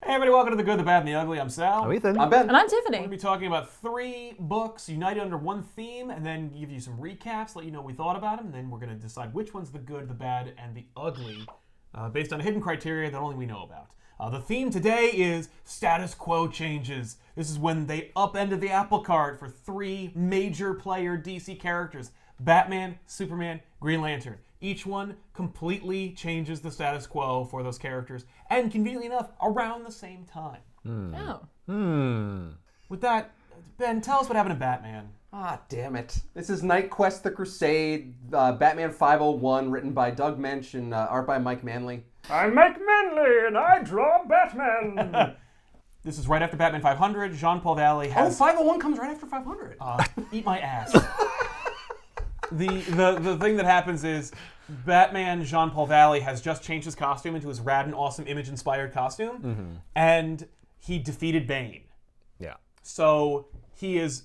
Hey everybody, welcome to The Good, the Bad, and the Ugly. I'm Sal. I'm Ethan. I'm Ben. And I'm We're Tiffany. going to be talking about 3 books united under one theme, and then give you some recaps, let you know what we thought about them, and then we're going to decide which one's the good, the bad, and the ugly, based on hidden criteria that only we know about. The theme today is status quo changes. This is when they upended the apple cart for 3 major player DC characters: Batman, Superman, Green Lantern. Each one completely changes the status quo for those characters, and conveniently enough, around the same time. Oh. With that, Ben, tell us what happened to Batman. Ah, damn it. This is Night Quest the Crusade, Batman 501, written by Doug Mensch and art by Mike Manley. I'm Mike Manley, and I draw Batman. This is right after Batman 500. Jean-Paul Valley Oh, has... 501 comes right after 500. Eat my ass. The thing that happens is Batman Jean-Paul Valley has just changed his costume into his rad and awesome Image-inspired costume, and he defeated Bane. Yeah. So he is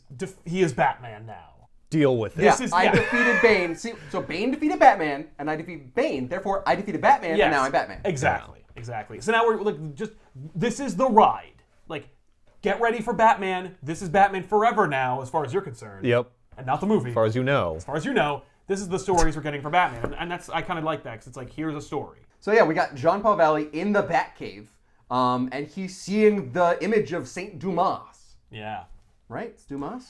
Batman now. Deal with it. I defeated Bane. See, so Bane defeated Batman, and I defeated Bane. Therefore, I defeated Batman, Yes. and now I'm Batman. Exactly. So now we're like, this is the ride. Like, get ready for Batman. This is Batman forever now, as far as you're concerned. Yep. And not the movie. As far as you know. As far as you know, this is the stories we're getting for Batman, and that's I kind of like that because it's like, here's a story. So yeah, we got Jean-Paul Valley in the Batcave, and he's seeing the image of Saint Dumas. Yeah. Right? It's Dumas?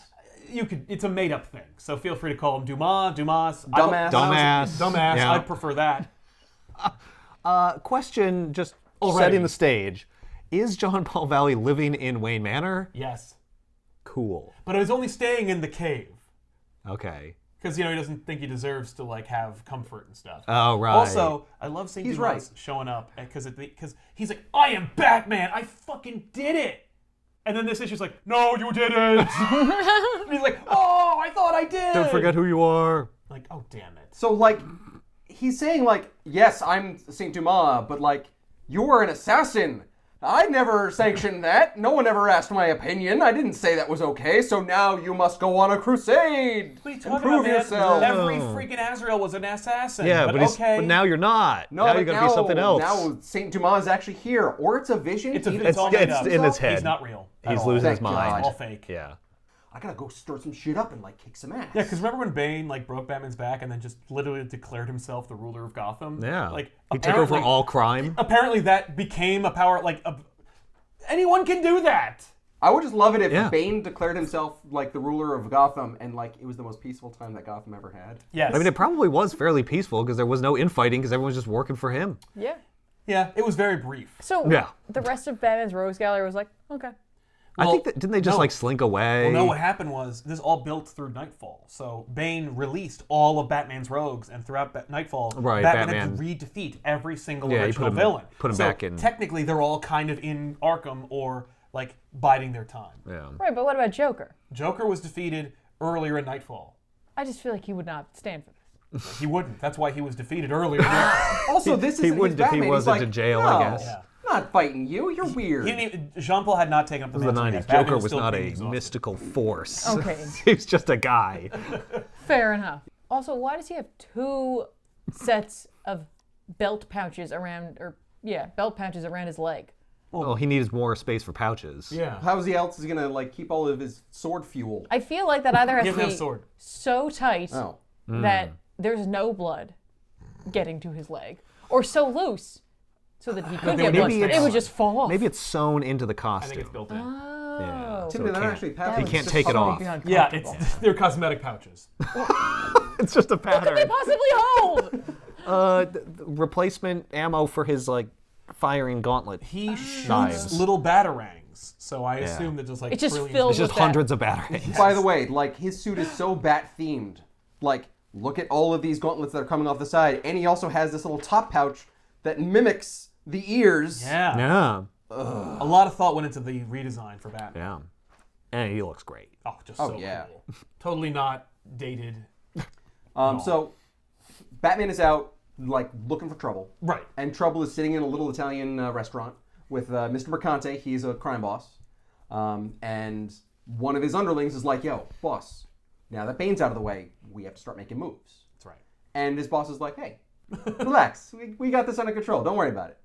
It's a made-up thing, so feel free to call him Dumas. Dumbass. Dumbass. Yeah. I'd prefer that. Question, just Already. setting the stage. Is John Paul Valley living in Wayne Manor? Yes. Cool. But I was only staying in the cave. Okay. Because, he doesn't think he deserves to, have comfort and stuff. Oh, right. Also, I love St. He's Dumas right. showing up, because he's like, I am Batman! I fucking did it! And then this issue's like, no, you didn't! And he's like, oh, I thought I did! Don't forget who you are. Like, oh, damn it. So, he's saying, yes, I'm Saint Dumas, but, you were an assassin. I never sanctioned that. No one ever asked my opinion. I didn't say that was okay, so now you must go on a crusade. What are you and talking prove about, man? yourself. Every freaking Azrael was an assassin. Yeah, but okay. now you're not. No, now but you're going to be something else. Now Saint Dumas is actually here. Or it's a vision. It's He all made up. in his head. He's not real. at He's all. losing his Thank mind. God. All fake. Yeah. I gotta go stir some shit up and kick some ass. Yeah, because remember when Bane broke Batman's back and then just literally declared himself the ruler of Gotham? Yeah. He took apparently- over all crime. Apparently that became a power, anyone can do that. I would just love it if Yeah. Bane declared himself the ruler of Gotham and it was the most peaceful time that Gotham ever had. Yes. I mean, it probably was fairly peaceful because there was no infighting because everyone was just working for him. Yeah. Yeah, it was very brief. So Yeah. the rest of Batman's Rogues Gallery was like, okay. I think that, didn't they just slink away? Well, no, what happened was this all built through Nightfall. So Bane released all of Batman's rogues, and throughout Nightfall, Right, Batman Batman- had to re-defeat every single Yeah, he original put him- villain. put him So back in. Technically, they're all kind of in Arkham or biding their time. Yeah. Right, but what about Joker? Joker was defeated earlier in Nightfall. I just feel like he would not stand for this. He wouldn't. That's why he was defeated earlier. Also, this He isn't wouldn't his if he Batman. wasn't He's in jail, no, I guess. Yeah. I'm not fighting you. You're weird. Jean-Paul had not taken up the It was the mantle yet. 90s. Batman Joker was still not being a exhausted. mystical force. Okay. He's just a guy. Fair enough. Also, why does he have 2 sets of belt pouches around his leg? Well, he needs more space for pouches. Yeah. How is he else gonna keep all of his sword fuel? I feel like that either He has doesn't to have be a sword. so tight Oh. that there's no blood getting to his leg, or so loose so that he could they get would blood. maybe It it's- would just fall off. Maybe it's sewn into the I costume. think it's built in. Oh. Yeah. Typically, So it they're not can't- actually That pouches. He would can't just take it totally off. be Yeah, uncomfortable. they're cosmetic pouches. It's just a What could pattern. they possibly hold? The replacement ammo for his firing gauntlet. He shoots Knives. little batarangs, so I assume that just It just trillions fills It's just with that. hundreds of batteries. By the way, his suit is so bat themed. Look at all of these gauntlets that are coming off the side, and he also has this little top pouch that mimics the ears. Yeah. Yeah. A lot of thought went into the redesign for Batman. Yeah. And he looks great. Oh, just so yeah. cool. Totally not dated. So, Batman is out looking for trouble. Right. And Trouble is sitting in a little Italian restaurant with Mr. Mercante. He's a crime boss. And one of his underlings is like, yo, boss, now that Bane's out of the way, we have to start making moves. That's right. And his boss is like, hey, relax. We got this under control. Don't worry about it.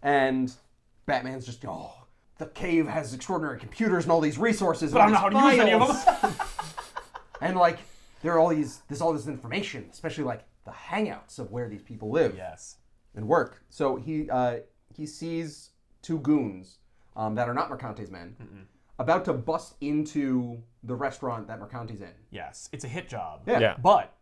And Batman's just, the cave has extraordinary computers and all these resources. But I don't know how to use any of them. And like, there's all this information, especially like the hangouts of where these people live Yes. and work. So he sees two goons that are not Mercante's men about to bust into the restaurant that Mercante's in. Yes. It's a hit job. Yeah. But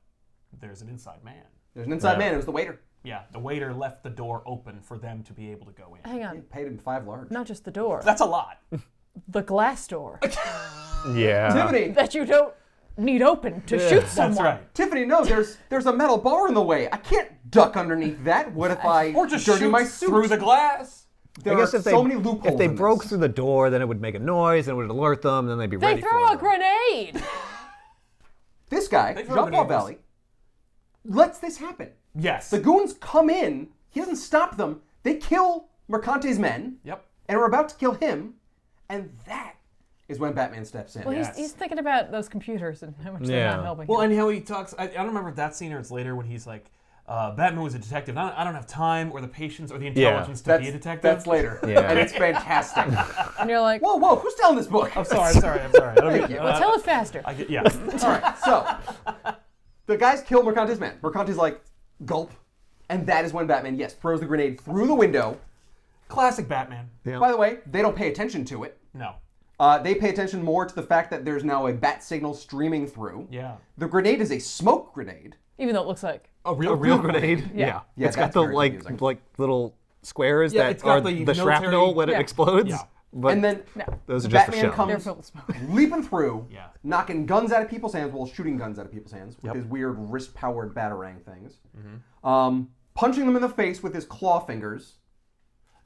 there's an inside man. There's an inside man. It was the waiter. Yeah. The waiter left the door open for them to be able to go in. Hang He on. paid him $5 large. Not just the door. That's a lot. The glass door Yeah. Tiffany, that you don't need open to shoot someone. That's right. Tiffany, no, there's a metal bar in the way. I can't duck underneath that. What if I Or just dirty shoot my suit? through the glass. There I guess are if they, so many loopholes. if they in broke this. through the door, then it would make a noise, and it would alert them, and then they'd be They ready throw for a it. grenade. This guy, They throw Jean-Paul grenades. Valley, lets this happen. Yes. The goons come in. He doesn't stop them. They kill Mercante's men. Yep. And are about to kill him. And that is when Batman steps in. Well, Yes. he's thinking about those computers and how much they're Yeah. not helping. Well, him. and how he talks, I don't remember if that scene or it's later when he's like, Batman was a detective. I don't have time or the patience or the intelligence to be a detective. That's later. Yeah. And it's fantastic. And you're like, Whoa, who's telling this book? I'm sorry. I don't Thank get, you. well, tell it faster. I get, yeah. All right, so the guys kill Mercante's men. Mercante's like, gulp. And that is when Batman, yes, throws the grenade through the window. Classic Batman. Yeah. By the way, they don't pay attention to it. No. They pay attention more to the fact that there's now a bat signal streaming through. Yeah. The grenade is a smoke grenade. Even though it looks like A A real grenade? Yeah. Yeah, It's got that's the very confusing. like little squares Yeah, that it's got are the the shrapnel military- when it Yeah. explodes. Yeah. But And then those are just for Batman show. they're comes full of smoke. leaping through, Yeah. knocking guns out of people's hands, well, shooting guns out of people's hands with Yep. his weird wrist-powered batarang things. Mm-hmm. Punching them in the face with his claw fingers.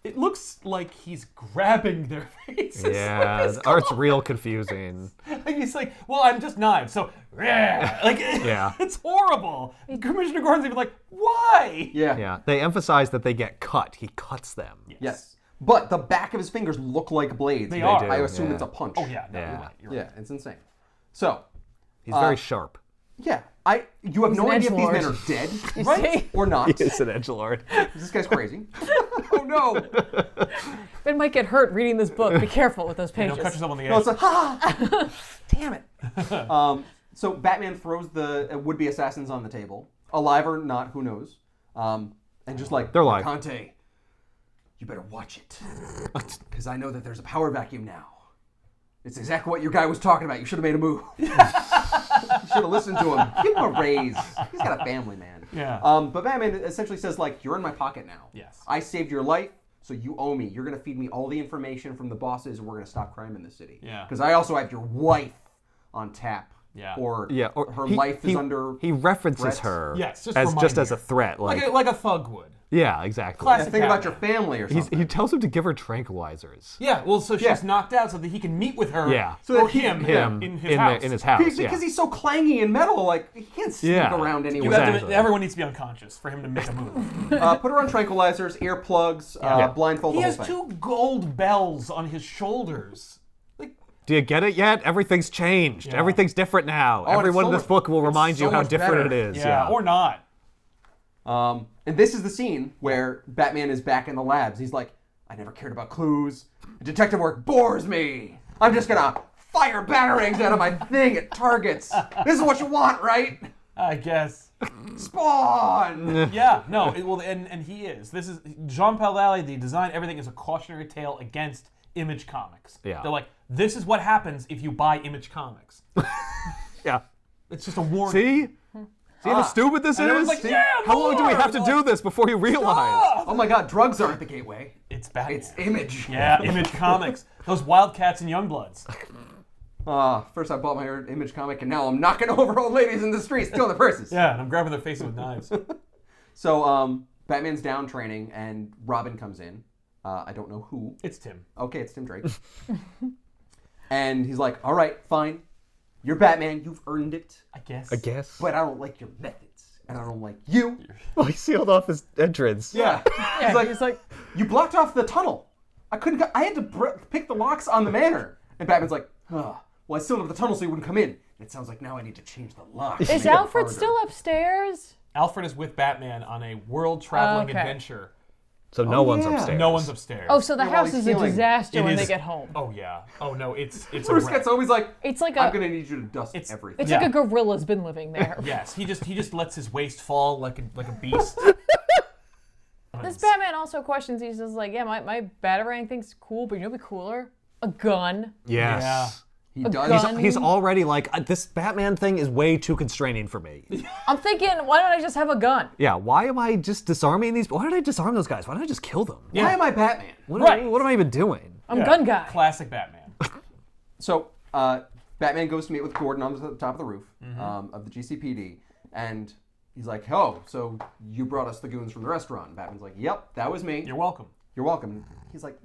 It looks like he's grabbing their faces. Yeah, the art's real confusing. Like he's like, well, I'm just knives, so like, Yeah. it's horrible. Commissioner Gordon's even like, why? Yeah. Yeah, they emphasize that they get cut. He cuts them. Yes. But the back of his fingers look like blades. They are. I assume yeah. it's a punch. Oh yeah, no, Yeah. you're right. You're right. Yeah, it's insane. So, He's very sharp. yeah, you have no an idea if these men edgelord. are dead, You right? see? Or not. It's an edgelord. This guy's crazy. Oh no! Ben might get hurt reading this book. Be careful with those pages. Don't cut yourself on the edge. No, it's like, ha! Damn it. So Batman throws the would-be assassins on the table, alive or not, who knows? And just like, They're alive. Conte, you better watch it, because I know that there's a power vacuum now. It's exactly what your guy was talking about. You should have made a move. You should have listened to him. Give him a raise. He's got a family, man. Yeah. But Batman essentially says, like, you're in my pocket now. Yes. I saved your life, so you owe me. You're going to feed me all the information from the bosses, and we're going to stop crime in this city. Yeah. Because I also have your wife on tap. Yeah. Or, Or her he- life he- is under He references threat. her. Yes, just as remind as her. a threat. like a thug would. Yeah, exactly. Classic. Think about your Batman. family or something. He tells him to give her tranquilizers. Yeah, well, so she's Yeah. knocked out so that he can meet with her. Yeah. So that or him in his house. in his house. because yeah. he's so clangy and metal, like, he can't sneak Yeah. around You anywhere. have to- Exactly. everyone needs to be unconscious for him to make a move. Put her on tranquilizers, earplugs, blindfold, He the has whole thing. two gold bells on his shoulders. Like, Do you get it yet? Everything's changed. Yeah. Everything's different now. and Everyone it's in so this much- book will it's remind you so how much different better. it is. yeah, or not. And this is the scene where Batman is back in the labs. He's like, I never cared about clues. Detective work bores me. I'm just gonna fire batarangs out of my thing at targets. This is what you want, right? I guess. Spawn! Yeah, no, and he is. This is Jean-Paul Valley, the design, everything is a cautionary tale against Image Comics. Yeah. They're like, this is what happens if you buy Image Comics. Yeah. It's just a warning. See? See how stupid this And is? everyone's like, yeah, How long do we more! have to do this before you realize? Oh my god, drugs aren't the gateway. It's Batman. It's Image. Yeah, Image Comics. Those Wildcats and Youngbloods. First I bought my Image comic, and now I'm knocking over old ladies in the street, stealing their purses. Yeah, and I'm grabbing their faces with knives. So, Batman's down training, and Robin comes in. I don't know who. It's Tim. Okay, it's Tim Drake. And he's like, all right, fine. You're Batman. You've earned it. I guess. I guess. But I don't like your methods. And I don't like you. Well, he sealed off his entrance. Yeah. Yeah, he's like, You blocked off the tunnel. I couldn't go. I had to pick the locks on the manor. And Batman's like, well, I sealed up the tunnel so you wouldn't come in. And it sounds like now I need to change the lock. to is make it Alfred harder." still upstairs? Alfred is with Batman on a world-traveling Okay. adventure. So no one's yeah. upstairs. No one's upstairs. Oh, so the Yeah, while house he's is a healing. disaster It when is- they get home. Oh yeah. Oh no, it's a Bruce wreck. gets always like, It's like I'm a gonna need you to dust everything. it's Yeah. like a gorilla's been living there. Yes, he just lets his waist fall like a beast. This Batman also questions. He's just like, yeah, my Batarang thing's cool, but you know what'd be cooler? A gun. Yes. Yeah. He A does. gun. He's already like, this Batman thing is way too constraining for me. I'm thinking, why don't I just have a gun? Yeah, why am I just disarming these? Why did I disarm those guys? Why don't I just kill them? Yeah. Why am I Batman? What am I even doing? I'm Yeah. gun guy. Classic Batman. So, Batman goes to meet with Gordon on the top of the roof of the GCPD, and he's like, "Oh, so you brought us the goons from the restaurant?" And Batman's like, "Yep, that was me. You're welcome. You're welcome." He's like,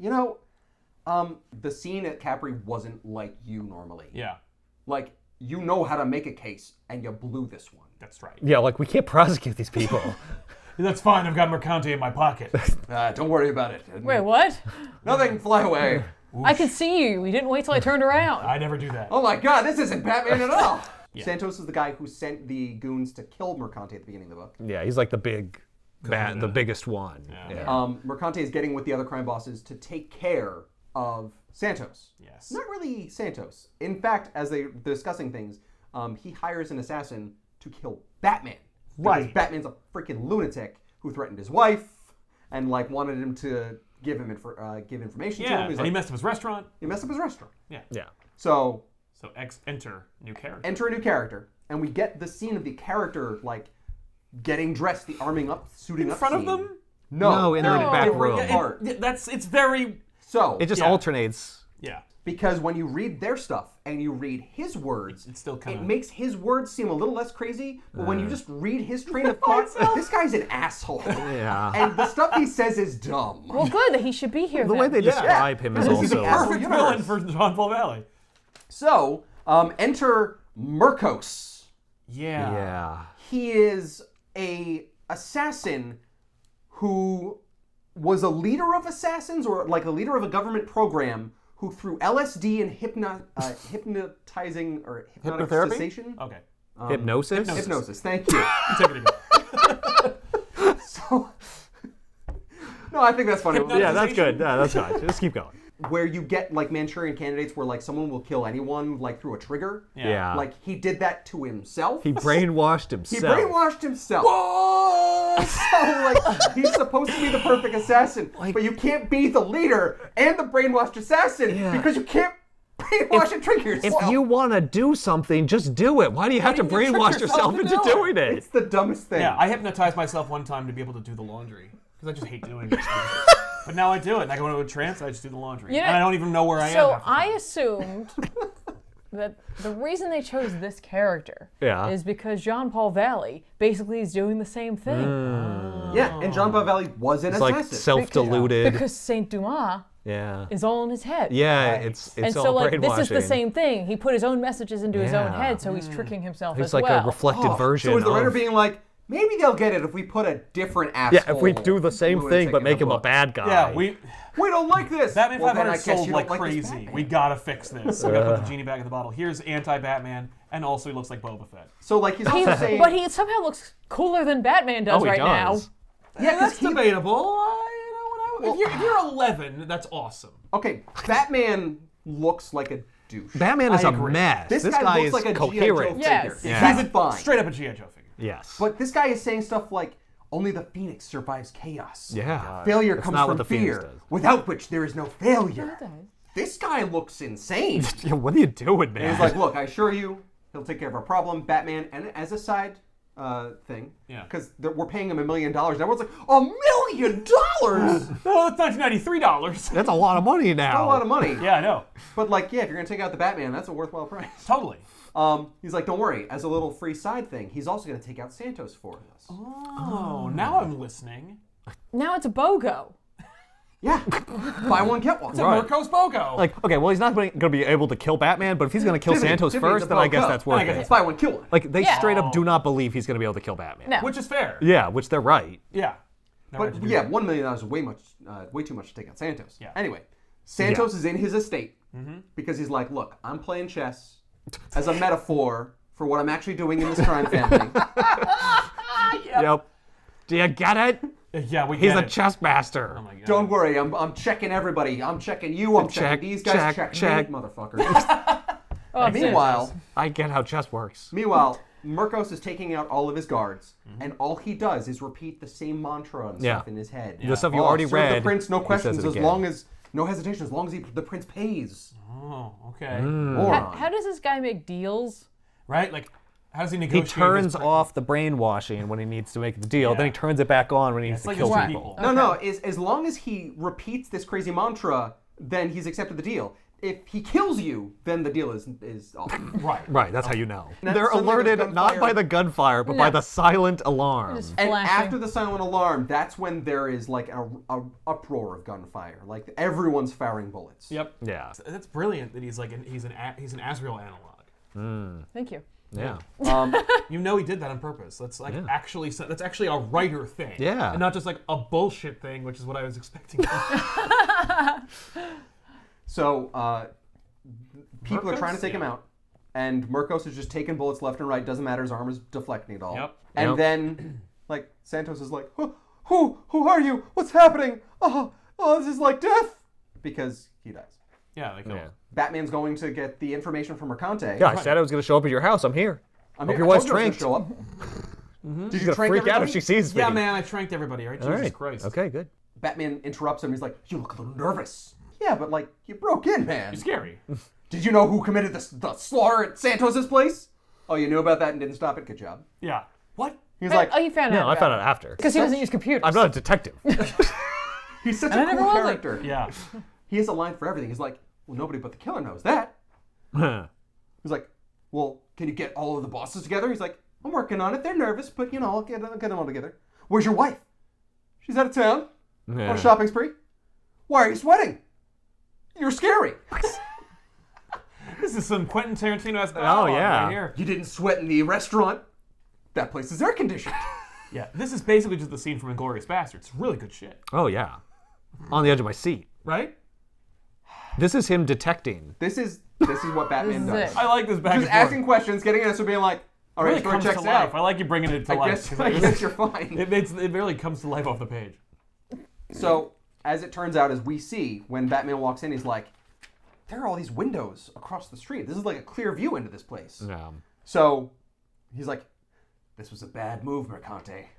the scene at Capri wasn't like you normally. Yeah, Like, you know how to make a case, and you blew this one. that's right. Yeah, like, we can't prosecute these people. That's fine. I've got Mercante in my pocket. Don't worry about it. Wait, what? Nothing, fly away. I could see you. We didn't wait till I turned around. I never do that. Oh my god, this isn't Batman at all. Santos is the guy who sent the goons to kill Mercante at the beginning of the book. Yeah, he's like the big bat, the biggest one. Yeah. Mercante is getting with the other crime bosses to take care of Santos. Yes. Not really Santos. In fact, as they're discussing things, he hires an assassin to kill Batman. Because Right. Batman's a freaking lunatic who threatened his wife and like wanted him to give information to Yeah, him. and He's he like, messed up his restaurant. he messed up his restaurant. Yeah. Yeah. So So enter new character. enter a new character, and we get the scene of the character like getting dressed, the arming up, suiting In up front of scene. them? No, in they're the in a back different room. part. It's very. So It just Yeah. alternates. Yeah. because when you read their stuff and you read his words, It's still kinda- it makes his words seem a little less crazy. But when you just read his train of thought, this guy's an asshole. Yeah. And the stuff he says is dumb. Well, good that he should be here. The way they then. describe him is He's a also. perfect Perfect villain for John Paul Valley. So enter Murkos. Yeah. Yeah. He is a assassin who was a leader of assassins, or like a leader of a government program, who through LSD and hypnotizing or hypnotic Hypnotherapy? cessation. Okay. Hypnosis? Hypnosis. Thank you. Take it again. So, no, I think that's funny. Yeah, that's good. Yeah, that's fine. Just keep going. Where you get like Manchurian candidates, where like someone will kill anyone like through a trigger. Yeah. Like he did that to himself. He brainwashed He himself. brainwashed himself. So like he's supposed to be the perfect assassin, but you can't be the leader and the brainwashed assassin because you can't brainwash and trigger If yourself. you want to do something, just do it. Why do you have to do you trick brainwash yourself yourself into into doing doing it? It's the dumbest thing. Yeah, I hypnotized myself one time to be able to do the laundry because I just hate doing it. But now I do it. And I go into a trance. I just do the laundry, You know- and I don't even know where I am. So half the I time. assumed that the reason they chose this character Yeah. is because Jean Paul Valley basically is doing the same thing. Yeah, and John Paul Valley was an It's like assassin. self-deluded. Because Saint Dumas Yeah. is all in his head. Yeah, Right. it's And all so, like, brainwashing. this is the same thing. He put his own messages into his own Yeah. head, so he's tricking himself It's as like well. a reflected version So is the writer of... being like, maybe they'll get it if we put a different asshole. Yeah, if we do the same lunatic thing but in the make him a book. bad guy. Yeah, we don't like this. Batman Well, then 500 I guess sold you like don't like this crazy. Batman. We gotta fix this. We gotta put the genie back in the bottle. Here's anti-Batman, and also he looks like Boba Fett. So like he's also saying, But he somehow looks cooler than Batman does Oh, he right does. yeah, because That's debatable. If you're 11, that's awesome. okay, Batman looks like a douche. Batman is I a agree. mess. This This guy guy looks is like a G.I. Joe coherent. Yes. figure. Yeah. He's fine. Straight up a G.I. Joe figure. Yes. But this guy is saying stuff like, only the Phoenix survives chaos. yeah. Failure That's comes not from what the Phoenix fear, does. without which there is no failure. now. This guy looks insane. Yeah, what are you doing, man? And he's like, look, I assure you, he'll take care of our problem. Batman, and as a side thing, Yeah. because we're paying him $1 million. And everyone's like, $1 million? Oh, it's $1993. That's a lot of money now. A lot of money. Yeah, I know. But like, yeah, if you're gonna take out the Batman, that's a worthwhile price. Totally. He's like, don't worry. As a little free side thing, he's also gonna take out Santos for us. Oh, now I'm listening. Now it's a BOGO. Yeah, buy one get one. It's a Murkos Bogo. Like, okay, well, he's not going to be able to kill Batman, but if he's going to kill Santos first, then I guess that's worth It's it. buy one kill one. Like, they Yeah. straight up do not believe he's going to be able to kill Batman. No. Which is fair. Yeah, which they're right. Yeah. Now we have But to do yeah, that. $1 million is way too much to take out Santos. Yeah. Anyway, Santos is in his estate because he's like, look, I'm playing chess as a metaphor for what I'm actually doing in this crime family. Yep. Do you get it? Yeah, we He's get a it. chess master. Oh my god. Don't worry, I'm checking everybody. I'm checking you. I'm Check, checking these guys. check. Me, motherfucker. Oh, Meanwhile, I get how chess works. Mirkos is taking out all of his guards, and all he does is repeat the same mantra and stuff in his head. The stuff you already serve read. the prince, no he questions, says it as again. long as no hesitation, as long as the prince pays. Oh, okay. Moron. How does this guy make deals? Right? Like, how does he He negotiate? turns off the brainwashing when he needs to make the deal. Then he turns it back on when he needs to like kill his people. people. No, as long as he repeats this crazy mantra, then he's accepted the deal. If he kills you, then the deal is off. Right. Right, that's how you know. And They're suddenly there's alerted not gunfire. by the gunfire, but by the silent alarm. Just And flashing. after the silent alarm, that's when there is like a uproar of gunfire. Like everyone's firing bullets. Yep. Yeah. That's brilliant that he's like he's an Asriel analog. Thank you. Yeah. You know he did that on purpose. That's like that's actually a writer thing. Yeah. And not just like a bullshit thing, which is what I was expecting. So people are trying to Mirkos? take him out, and Mirkos is just taking bullets left and right. Doesn't matter. His armor's deflecting it all. Yep. And Yep. then, like Santos is like, who are you? What's happening? Oh, this is like death, because he dies. Yeah, like Yeah. Batman's going to get the information from Mercante. Yeah, I said I was going to show up at your house. I'm here. I'm Hope here. your I wife's told you I was tranked. gonna show up. Did She's you going to trank freak out if everybody? she sees me. yeah, man, I tranked everybody, right? All Jesus right. Christ. Okay, good. Batman interrupts him. He's like, "You look a little nervous." Yeah, but like you broke in, man. You're scary. Did you know who committed the slaughter at Santos's place? Oh, you knew about that and didn't stop it. Good job. Yeah. What? He's like, Oh, you found out. No, I found out after. Because he doesn't use computers. I'm not a detective. he's such I a never cool was like- character. Yeah. He has a line for everything. He's like, "Well, nobody but the killer knows that." He's like, "Well, can you get all of the bosses together?" He's like, "I'm working on it. They're nervous, but you know, I'll get them all together." "Where's your wife?" "She's out of town on a shopping spree." "Why are you sweating?" "You're scary." This is some Quentin Tarantino-esque Oh, dialogue yeah. right here. "You didn't sweat in the restaurant. That place is air conditioned." Yeah. This is basically just the scene from Inglourious Basterds. It's really good shit. Oh, yeah. On the edge of my seat. Right? This is him detecting. This is what Batman This does. is it. I like this back Just and forth. asking questions, getting an answer, being like, "All It right, really story comes checks to life. out." I like you bringing it to I life. guess you're fine. It really comes to life off the page. So, as it turns out, as we see, when Batman walks in, he's like, "There are all these windows across the street. This is like a clear view into this place." Yeah. So, he's like, "This was a bad move, Mercante.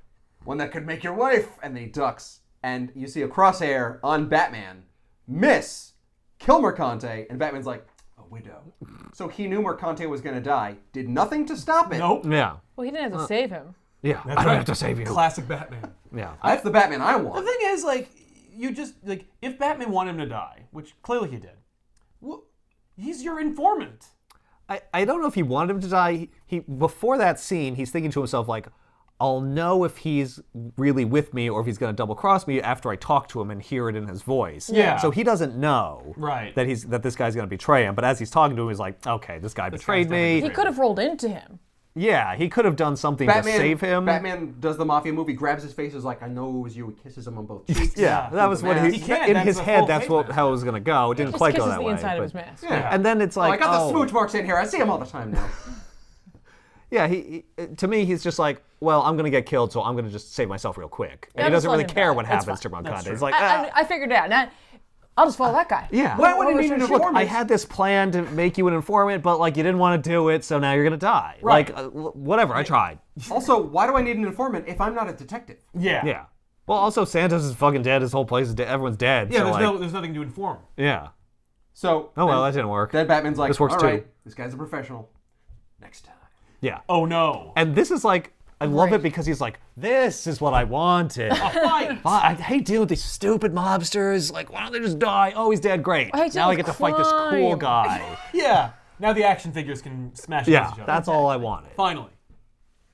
One that could make your wife." And then he ducks. And you see a crosshair on Batman. Miss. Kill Mercante. And Batman's like, "A widow." So he knew Mercante was going to die. Did nothing to stop it. Nope. Yeah. Well, he didn't have to save him. Yeah. That's I don't right. have to save you. Classic Batman. Yeah. That's the Batman I The want. thing is, like, you just, like, if Batman wanted him to die, which clearly he did, well, he's your informant. I don't know if he wanted him to die. He before that scene, he's thinking to himself like, I'll know if he's really with me or if he's going to double cross me after I talk to him and hear it in his voice. Yeah. So he doesn't know Right. that this guy's going to betray him. But as he's talking to him, he's like, okay, this guy betrayed guy's definitely me. He could have rolled into him. Yeah, he could have done something to save him. Batman does the mafia movie, grabs his face, is like, "I know it was you." He kisses him on both cheeks. Yeah, that was what mask. he He can't, in that's his the head. full That's face what mask. how it was going to go. It didn't Just quite go kisses that the way. inside of but- his mask. Yeah. And then it's Oh, like, I got the oh. smooch marks in here. I see him all the time now. Yeah, he to me, he's just like, well, I'm going to get killed, so I'm going to just save myself real quick. And Yeah, he doesn't just really let him care die. what That's happens to fine. Moncada. true. He's like, I figured it out. Now, I'll just follow that guy. yeah. Why would he need an Look, informant? I had this plan to make you an informant, but like you didn't want to do it, so now you're going to die. Right. Like, whatever, I tried. Also, why do I need an informant if I'm not a detective? Yeah. Yeah. Well, also, Santos is fucking dead. His whole place is dead. Everyone's dead. Yeah, so like, there's nothing to inform. yeah. So, Oh, well, that didn't work. then Batman's like, This works "All too." right, this guy's a professional. Next time." Yeah. Oh, no. And this is like, I love it because he's like, this is what I wanted. Fight! I hate dealing with these stupid mobsters. Like, why don't they just die? Oh, he's dead. Great. I hate Now I dealing get to with fight this cool crime. guy. Yeah. Now the action figures can smash Yeah, against each other. that's all I wanted. Finally.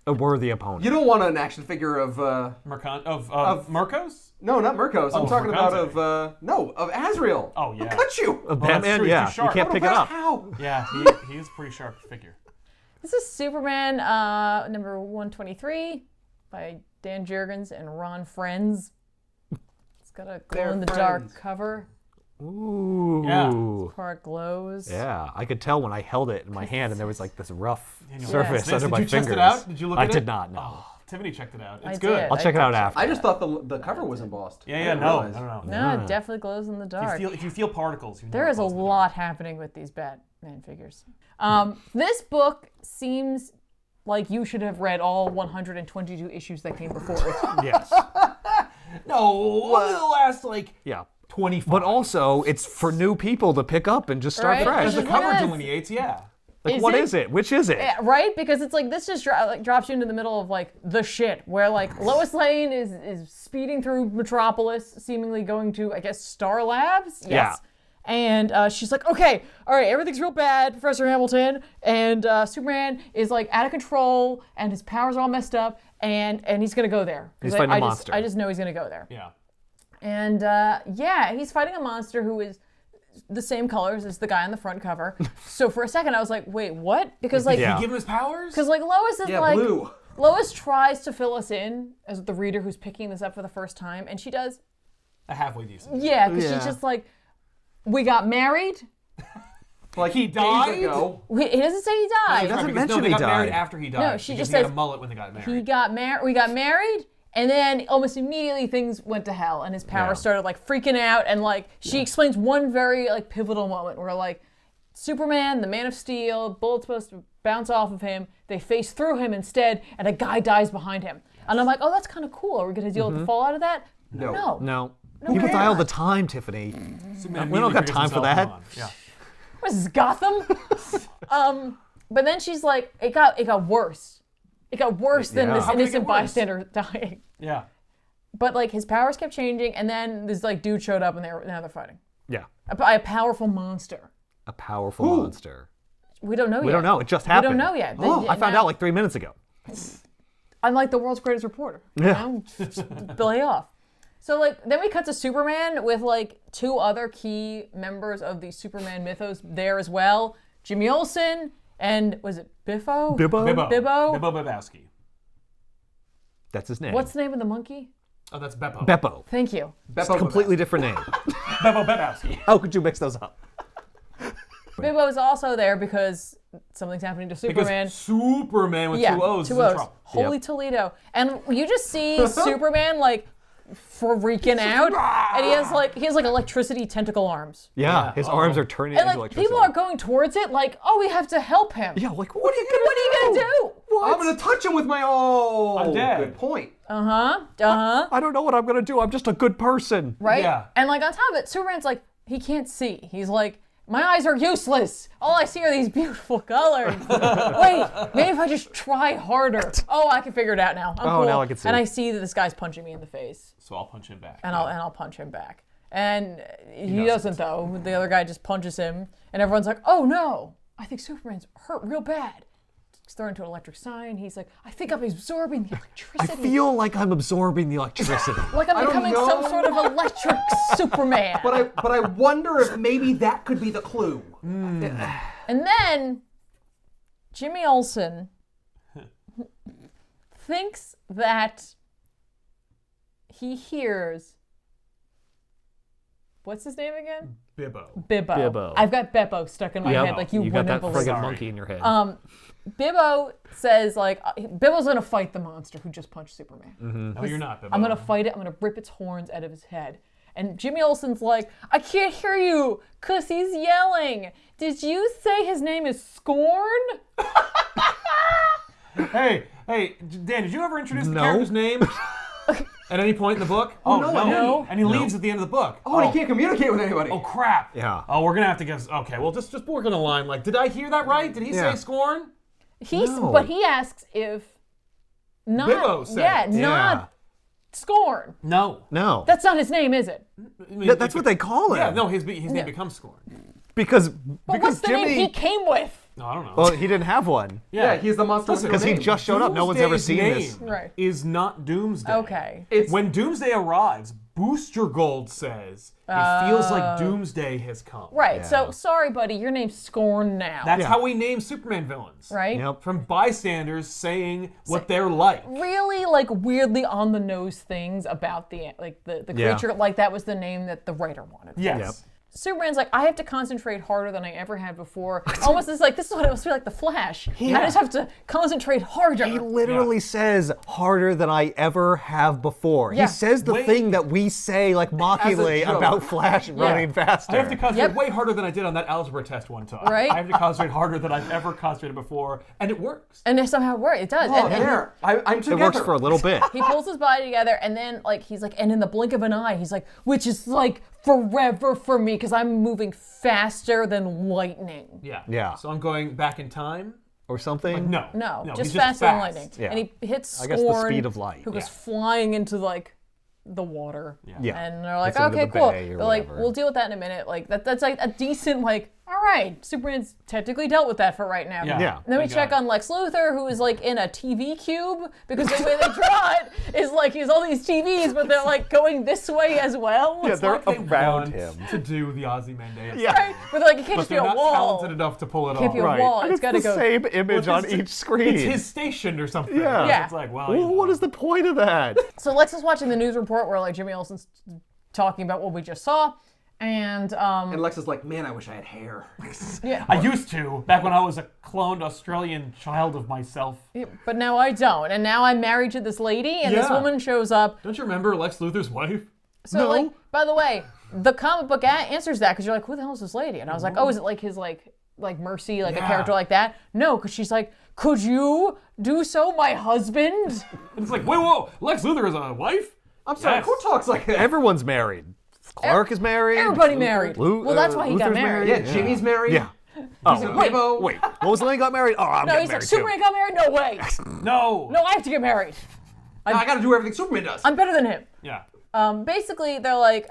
A worthy opponent. You don't want an action figure of, Of Mirkos? no, not Mirkos. I'm Oh, talking about Mercante. of Azrael. Oh, yeah. I'll cut you. A that's Batman, true, he's yeah, too you sharp. can't pick it up. How? Yeah, he is a pretty sharp figure. This is Superman number 123 by Dan Jurgens and Ron Frenz. It's got a glow-in-the-dark friends. cover. Ooh. Yeah. Part glows. Yeah, I could tell when I held it in my hand and there was like this rough Daniel, surface Yeah. under Did my you test fingers. it out? Did you look I at did it? not, no. Oh, Tiffany checked it out. I It's good. did. I'll check it out after. I just thought the cover was embossed. Yeah, I yeah, didn't no, realize. no. No, it definitely glows in the dark. If you feel particles, you know There it is a glows in the dark. lot happening with these Batman figures. This book seems like you should have read all 122 issues that came before it. Yes. No, only the last Yeah. 25. But also, it's for new people to pick up and just start Right? fresh. as the Yes. cover delineates, yeah. Like, Is what it? is it? Which is it? Yeah, right? Because it's like this just drops you into the middle of like the shit, where like Lois Lane is speeding through Metropolis, seemingly going to, I guess, Star Labs. Yes. Yeah. And she's like, okay, all right, everything's real bad, Professor Hamilton, and Superman is like out of control, and his powers are all messed up, and he's gonna go there. 'Cause He's fighting a I monster. I just know he's gonna go there. Yeah. And yeah, he's fighting a monster who is the same colors as the guy on the front cover. So for a second, I was like, wait, what? Because like, Did Yeah. he give him his powers? because like Lois is Yeah, like, blue. Lois tries to fill us in as the reader who's picking this up for the first time, and she does, A halfway decent. yeah, because Yeah. she's just like, we got married. Like He days died? ago. He doesn't say he died. doesn't Because, mention no, they he got married died. after he died. No, she because just he had says a mullet when they got married. We got married, and then almost immediately things went to hell, and his powers Yeah. started like freaking out, and like she explains one very like pivotal moment where like Superman, the Man of Steel, bullets supposed to bounce off of him, they face through him instead, and a guy dies behind him, and I'm like, oh, that's kind of cool. Are we gonna deal with the fallout of that? No. No. People die all the time, Tiffany. Superman We don't got immediately time for figures that. himself on. Yeah. What is this, Gotham? But then she's like, it got worse. It got worse than Yeah. this How could it innocent get worse? bystander dying. Yeah. But like his powers kept changing, and then this like dude showed up, and now they're fighting. Yeah. A powerful monster. A powerful monster. We don't know yet. We don't know. It just happened. We don't know yet. Oh, I found out like 3 minutes ago. I'm like the world's greatest reporter. You know? Just lay off. So like then we cut to Superman with like two other key members of the Superman mythos there as well. Jimmy Olsen and was it Biffo? Bibbo? Bibbo. Bibbo? Bibbo Babowski. That's his name. What's the name of the monkey? Oh, that's Beppo. Beppo? Thank you. It's a completely different name. Beppo Babowski. How could you mix those up? Bibbo is also there because something's happening to Superman. Because Superman with Yeah, two O's is two in O's. trouble. Holy Toledo. And you just see Superman like freaking out, and he has like electricity tentacle arms. Yeah, his arms are turning And into like electricity. people are going towards it like, oh, we have to help him. Yeah, like, what are you What are you gonna do? I'm gonna touch him with my. Oh, I'm dead. good point. I don't know what I'm gonna do. I'm just a good person. Right? Yeah. And like on top of it, Superman's like, he can't see. He's like, my eyes are useless. All I see are these beautiful colors. Wait, maybe if I just try harder. Oh, I can figure it out now. I'm cool. now I can see. And I see that this guy's punching me in the face. So I'll punch him back. And I'll punch him back. And he doesn't though. The other guy just punches him, and everyone's like, "Oh no, I think Superman's hurt real bad." He's thrown into an electric sign. He's like, "I think I'm absorbing the I electricity. feel like I'm absoring the electricity. like I'm don't becoming know. some sort of electric Superman." But I wonder if maybe that could be the clue. And then Jimmy Olsen thinks that he hears. What's his name again? Bibbo. Bibbo. Bibbo. I've got Beppo stuck in my head like you got wouldn't that believe. friggin' monkey in your head. Bibbo says like Bibbo's gonna fight the monster who just punched Superman. No, you're not, Bibbo. I'm gonna fight it. I'm gonna rip its horns out of his head. And Jimmy Olsen's like, I can't hear you, cause he's yelling. Did you say his name is Scorn? Hey, Dan, did you ever introduce the No. character's name at any point in the book? Oh, no, I didn't. And he leaves at the end of the book. Oh, and he can't communicate with anybody. Oh, crap. Yeah. Oh, we're gonna have to guess. Okay, well, just work on a line. Like, did I hear that right? Did he Yeah. say scorn? No. But he asks if not Bibbo said it. not Scorn. No. No. That's not his name, is it? I mean, That's what they call him. Yeah, no, his name becomes scorn. Because But what's the Jimmy. name he came with? No, I don't know. Well, he didn't have one. Yeah, he's the monster. Listen, with no Because he name. just showed up. No one's ever seen Doomsday's this. name Right. is not Doomsday. Okay. It's When Doomsday arrives, Booster Gold says it feels like Doomsday has come. Right. So sorry, buddy. Your name's Scorn now. That's Yeah. how we name Superman villains. right. Yep. From bystanders saying what they're like. Really like weirdly on the nose things about the Yeah. creature. Like that was the name that the writer wanted. Yes. Yep. Superman's like, I have to concentrate harder than I ever had before. Almost is like, this is what it must be like the Flash. I just have to concentrate harder. He literally says harder than I ever have before. Yeah. He says the thing that we say like mockingly joke. about Flash running faster. I have to concentrate way harder than I did on that algebra test one time. Right? I have to concentrate harder than I've ever concentrated before, and it works. And it somehow works. It does. Oh, And there. I'm together. It works for a little bit. he pulls his body together, and then like he's like, and in the blink of an eye, he's like, which is like forever for me because I'm moving faster than lightning. Yeah. So I'm going back in time. Or something. No, No, he's just faster than lightning. Yeah. And he hits I guess Scorn, the speed of light. who goes Yeah. flying into like the water. Yeah. And they're like, It's into okay, the cool. bay or They're like, whatever. we'll deal with that in a minute. Like that's like a decent like, all right, Superman's technically dealt with that for right now. Yeah. And then we Thank check God. on Lex Luthor, who is like in a TV cube because the way they draw it is like he has all these TVs, but they're like going this way as well. Yeah, It's they're like, They around want him. to do the Ozymandias. Yeah. right? But like it can't But just be they're a not wall. talented enough to pull it Can't off. be a Right. wall. And It's it's gotta the go. same image Well, on it's- each screen. It's his station or something. Yeah. Yeah. It's like, well, Well, you know. what is the point of that? So Lex is watching the news report where like Jimmy Olsen's talking about what we just saw, and And Lex is like, man, I wish I had hair. yeah, I used to, back when I was a cloned Australian child of myself. but now I don't, and now I'm married to this lady, and this Yeah. woman shows up. Don't you remember Lex Luthor's wife? So like, by the way, the comic book answers that because you're like, who the hell is this lady? And I was like, oh, is it like his like Mercy, like a Yeah. character like that? No, because she's like, could you do so, my husband? And it's like, whoa, Lex Luthor is a wife? I'm sorry, Yes. who talks like that? Everyone's married. Clark is married. Everybody married. Well, that's why he got Luthor's married. Yeah, Jimmy's married. Yeah. He's Oh, a wait, Gibbo. wait. What was the name got married? Oh, I'm No, getting he's like, married too. Superman got married? No way. No. No, I have to get married. Now I gotta do everything Superman does. I'm better than him. Yeah. Basically, they're like,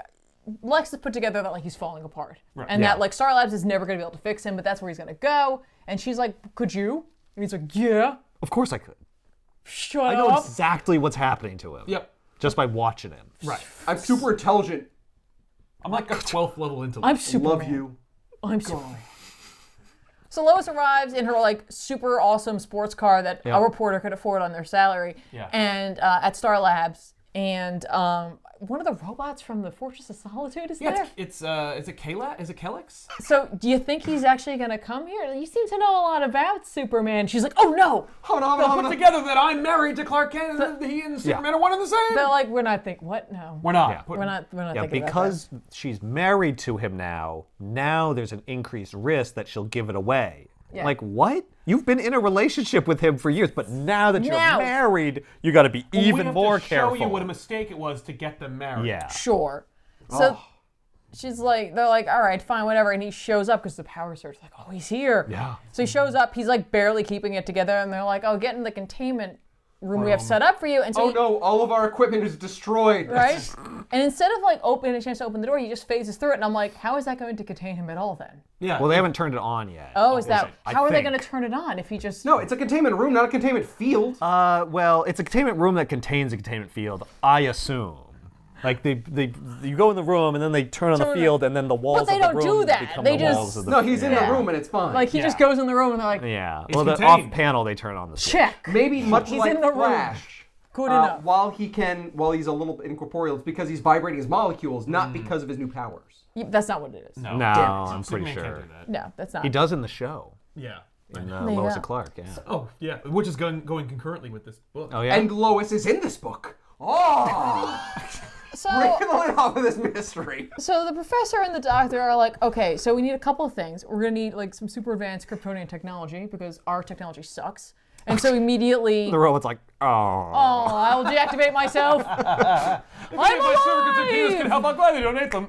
Lex has put together that like he's falling apart, and Yeah. that like Star Labs is never gonna be able to fix him, but that's where he's gonna go. And she's like, "Could you?" And he's like, "Yeah." Of course I could. Shut I know up. exactly what's happening to him. Yep. Just by watching him. Right. I'm super intelligent. I'm like a 12th level intellect. I'm Superman. Love you. I'm Superman. So Lois arrives in her like super awesome sports car that Yeah. a reporter could afford on their salary, Yeah. and at Star Labs, and one of the robots from the Fortress of Solitude is there. Yeah, it's is it Kayla? Is it Kellex? So do you think he's actually gonna come here? You seem to know a lot about Superman. She's like, oh no. They'll put together that I'm married to Clark Kent and he and Superman are one and the same. They're like, we're not thinking. What? No. We're not. Yeah. We're not Yeah, thinking because she's married to him now there's an increased risk that she'll give it away. Yeah. Like, what? You've been in a relationship with him for years, but now that you're Now. married, you got to be We even have more to careful. show you what a mistake it was to get them married. Yeah. about that. Sure. So she's like, they're like, all right, fine, whatever. And he shows up because the power surge. Like, oh, he's here. Yeah. So he shows up. He's like barely keeping it together. And they're like, oh, get in the containment room we have set up for you. And so Oh no, all of our equipment is destroyed. right? And instead of like opening a chance to open the door, he just phases through it. And I'm like, how is that going to contain him at all then? Yeah. Well, they haven't turned it on yet. Oh, is that? I How are they think. going to turn it on if he just? No, it's a containment room, not a containment field. Well, it's a containment room that contains a containment field, I assume. Like you go in the room and then they turn on the Turn it- field and then the walls they of the don't room do that. become They the just- walls of the No, he's in Yeah. the room and it's fine. Like he just Yeah. goes in the room and they're like, Yeah. It's Well, the contained. off panel they turn on the switch. check. Maybe much He's like in the room. Flash. Good enough. While he's a little incorporeal, it's because he's vibrating his molecules, not because of his new powers. That's not what it is. No, No, damn it. I'm pretty Superman sure. Can't do that. No, that's not. He does in the show. Yeah. In There you Lois go. and Clark, yeah. Oh, yeah. Which is going concurrently with this book. Oh, yeah? And Lois is in this book. Oh! So, Breaking the lid off of this mystery. so the professor and the doctor are like, okay, so we need a couple of things. We're gonna need like some super advanced Kryptonian technology because our technology sucks. And so immediately, The robot's like, oh. oh, I'll deactivate myself. I'm My surrogates and computers can alive! help. I'm glad they donate them.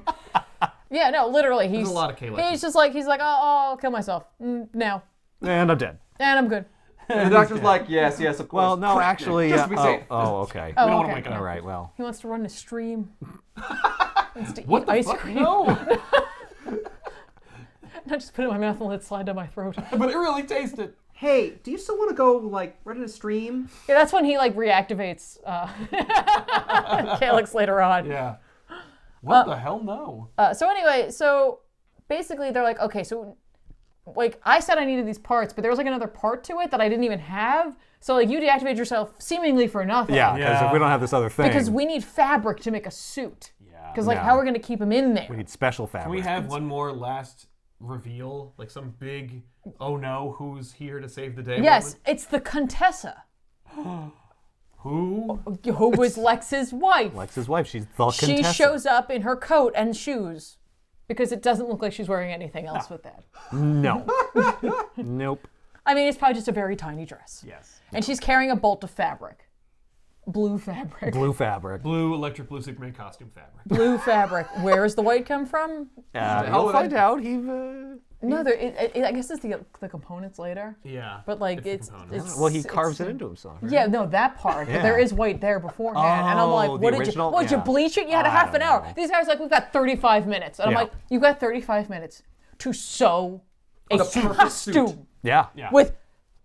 Yeah, no, literally, he's a lot of K-Lexes. he's just like, oh, I'll kill myself now, And I'm dead. and I'm good. And the doctor's like, yes, of course. Well, no, Crack actually, it, just to be safe. oh, okay. Oh, We don't want okay. to wake it All up. right, well. He wants to run a stream. Wants to What eat the ice fuck? cream. No. Not just put it in my mouth and let it slide down my throat. But it really tasted. Hey, do you still want to go, like, run in a stream? Yeah, that's when he like reactivates Calyx later on. Yeah. What the hell? No. So anyway, so basically they're like, okay, so like I said I needed these parts, but there was like another part to it that I didn't even have. So like you deactivate yourself seemingly for nothing. Yeah, because Yeah. if we don't have this other thing. Because we need fabric to make a suit. Yeah. Because like, No. how are we gonna keep him in there? We need special fabric. Can we have one more last reveal? Like some big, oh no, who's here to save the day Yes, it's the Contessa, moment? Who? who was Lex's wife. Lex's wife, she's the She Contessa. shows up in her coat and shoes because it doesn't look like she's wearing anything else with that. No. Nope. I mean, it's probably just a very tiny dress. Yes. And she's carrying a bolt of fabric. Blue fabric. Blue fabric. Blue electric blue Superman costume fabric. Blue fabric. Where does the white come from? You'll find out. No, I guess it's the components later. Yeah. But like the it's components. Well, he carves it into himself. Right? Yeah, no, that part. But there is white there beforehand, and I'm like, Oh, what the did original? you? What did you Yeah. bleach it? You had a I half an don't hour. know. These guys are like, we've got 35 minutes, and I'm Yeah. like, you got 35 minutes to sew a perfect suit. costume Yeah. with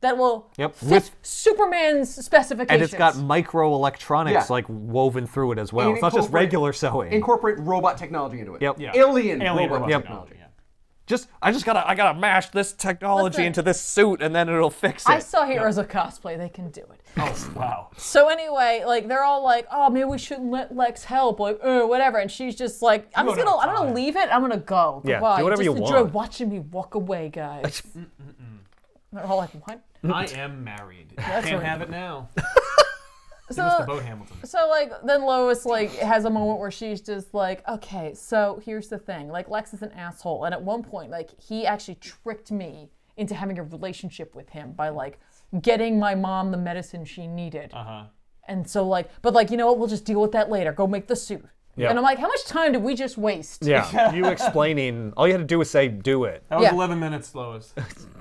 that will Yep. fit With- Superman's specifications. And it's got microelectronics Yeah. like woven through it as well. And It's not just incorporate- regular sewing. Incorporate robot technology into it. Yep. Yeah. Alien Alien robot robot technology. yeah. I gotta mash this technology Listen. into this suit and then it'll fix it. I saw Heroes of Cosplay. They can do it. Oh, wow. So anyway, like they're all like, "Oh, maybe we shouldn't let Lex help," like, whatever. And she's just like, "I'm don't just gonna, have I'm gonna time. leave it. I'm gonna go. Yeah, Goodbye. do whatever just you enjoy want." watching me walk away, guys." They're all like, "What?" I am married. Can't right. have it now. Give us the So, boat, Hamilton. so like then Lois like has a moment where she's just like, "Okay, so here's the thing. Like Lex is an asshole, and at one point, like he actually tricked me into having a relationship with him by like getting my mom the medicine she needed." Uh-huh. And so like, but like, you know what? We'll just deal with that later. Go make the suit. Yeah. And I'm like, how much time did we just waste? Yeah, you explaining, all you had to do was say, do it. That was Yeah. 11 minutes, Lois.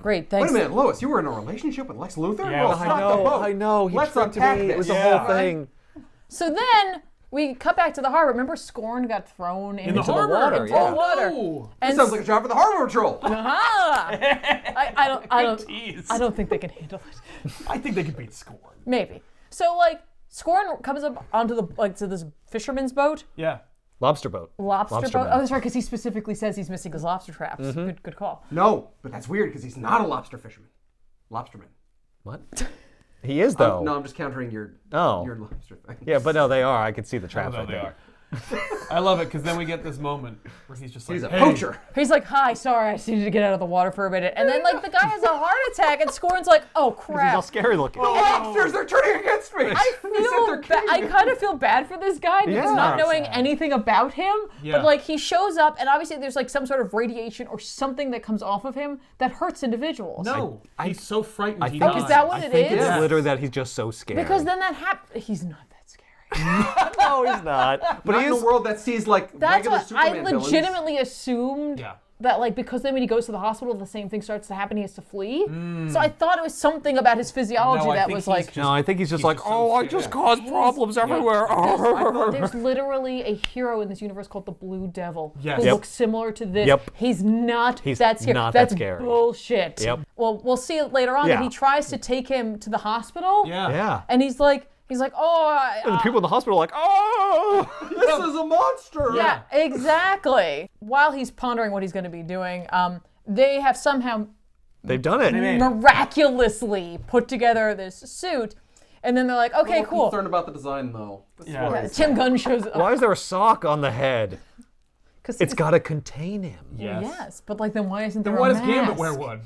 Great, Wait thanks. a minute, Lois, you were in a relationship with Lex Luthor? Yeah, Well, I stop the boat. I know. He Let's tricked unpack me. this. It was the Yeah. whole thing. So then we cut back to the harbor. Remember, Scorn got thrown into the harbor? water, Into yeah. the water. Oh, And This sounds like a job for the Harbor Patrol. I don't tease. I don't think they can handle it. I think they could beat Scorn. Maybe. So like, Scorn comes up onto the to this fisherman's boat, Yeah. Lobster boat. lobster boat. man. Oh, that's right, because he specifically says he's missing his lobster traps. Good call. No, but that's weird because he's not a lobster fisherman. Lobsterman. What? He is, though. No, I'm just countering your Oh. lobster thing. Yeah, but no, they are. I can see the traps No, right they there. are. I love it because then we get this moment where he's just like, He's a hey, poacher. He's like, "Hi, sorry, I just needed to get out of the water for a minute." And then like the guy has a heart attack, and Scorn's like, "Oh He's all crap." scary looking. Lobsters are turning against me. I I kind of feel bad for this guy because Yeah. not knowing anything about him, Yeah. but like he shows up and obviously there's like some sort of radiation or something that comes off of him that hurts individuals. No, he's so frightened. I he think is dies. that what I it think is? it's literally that he's just so scared. Because then that happens. He's not that scary. no, he's not. But Not he in is. a world that sees like That's regular what Superman I villains. legitimately assumed. Yeah. That like because then when he goes to the hospital, the same thing starts to happen. He has to flee. So I thought it was something about his physiology No, I that think was he's like. just- No, I think he's just He's like, just so oh, I scared. just caused problems everywhere. There's literally a hero in this universe called the Blue Devil Yes. who Yep. looks similar to this. Yep. He's not He's that scary. not that That's scary. bullshit. Yep. Well, we'll see it later on Yeah. that he tries to take him to the hospital. Yeah. Yeah. And he's like, oh, And the people in the hospital are like, oh! This is a monster. yeah, exactly. While he's pondering what he's going to be doing, they have somehow They've done it. made it. miraculously put together this suit, and then they're like, okay, I'm cool. concerned about the design though. This is Yeah. what Yeah, I- Tim Gunn shows up. Why is there a sock on the head? 'Cause It's got to contain him. Yes. Yes, but like, then why isn't there Then why a does Gambit mask? wear one?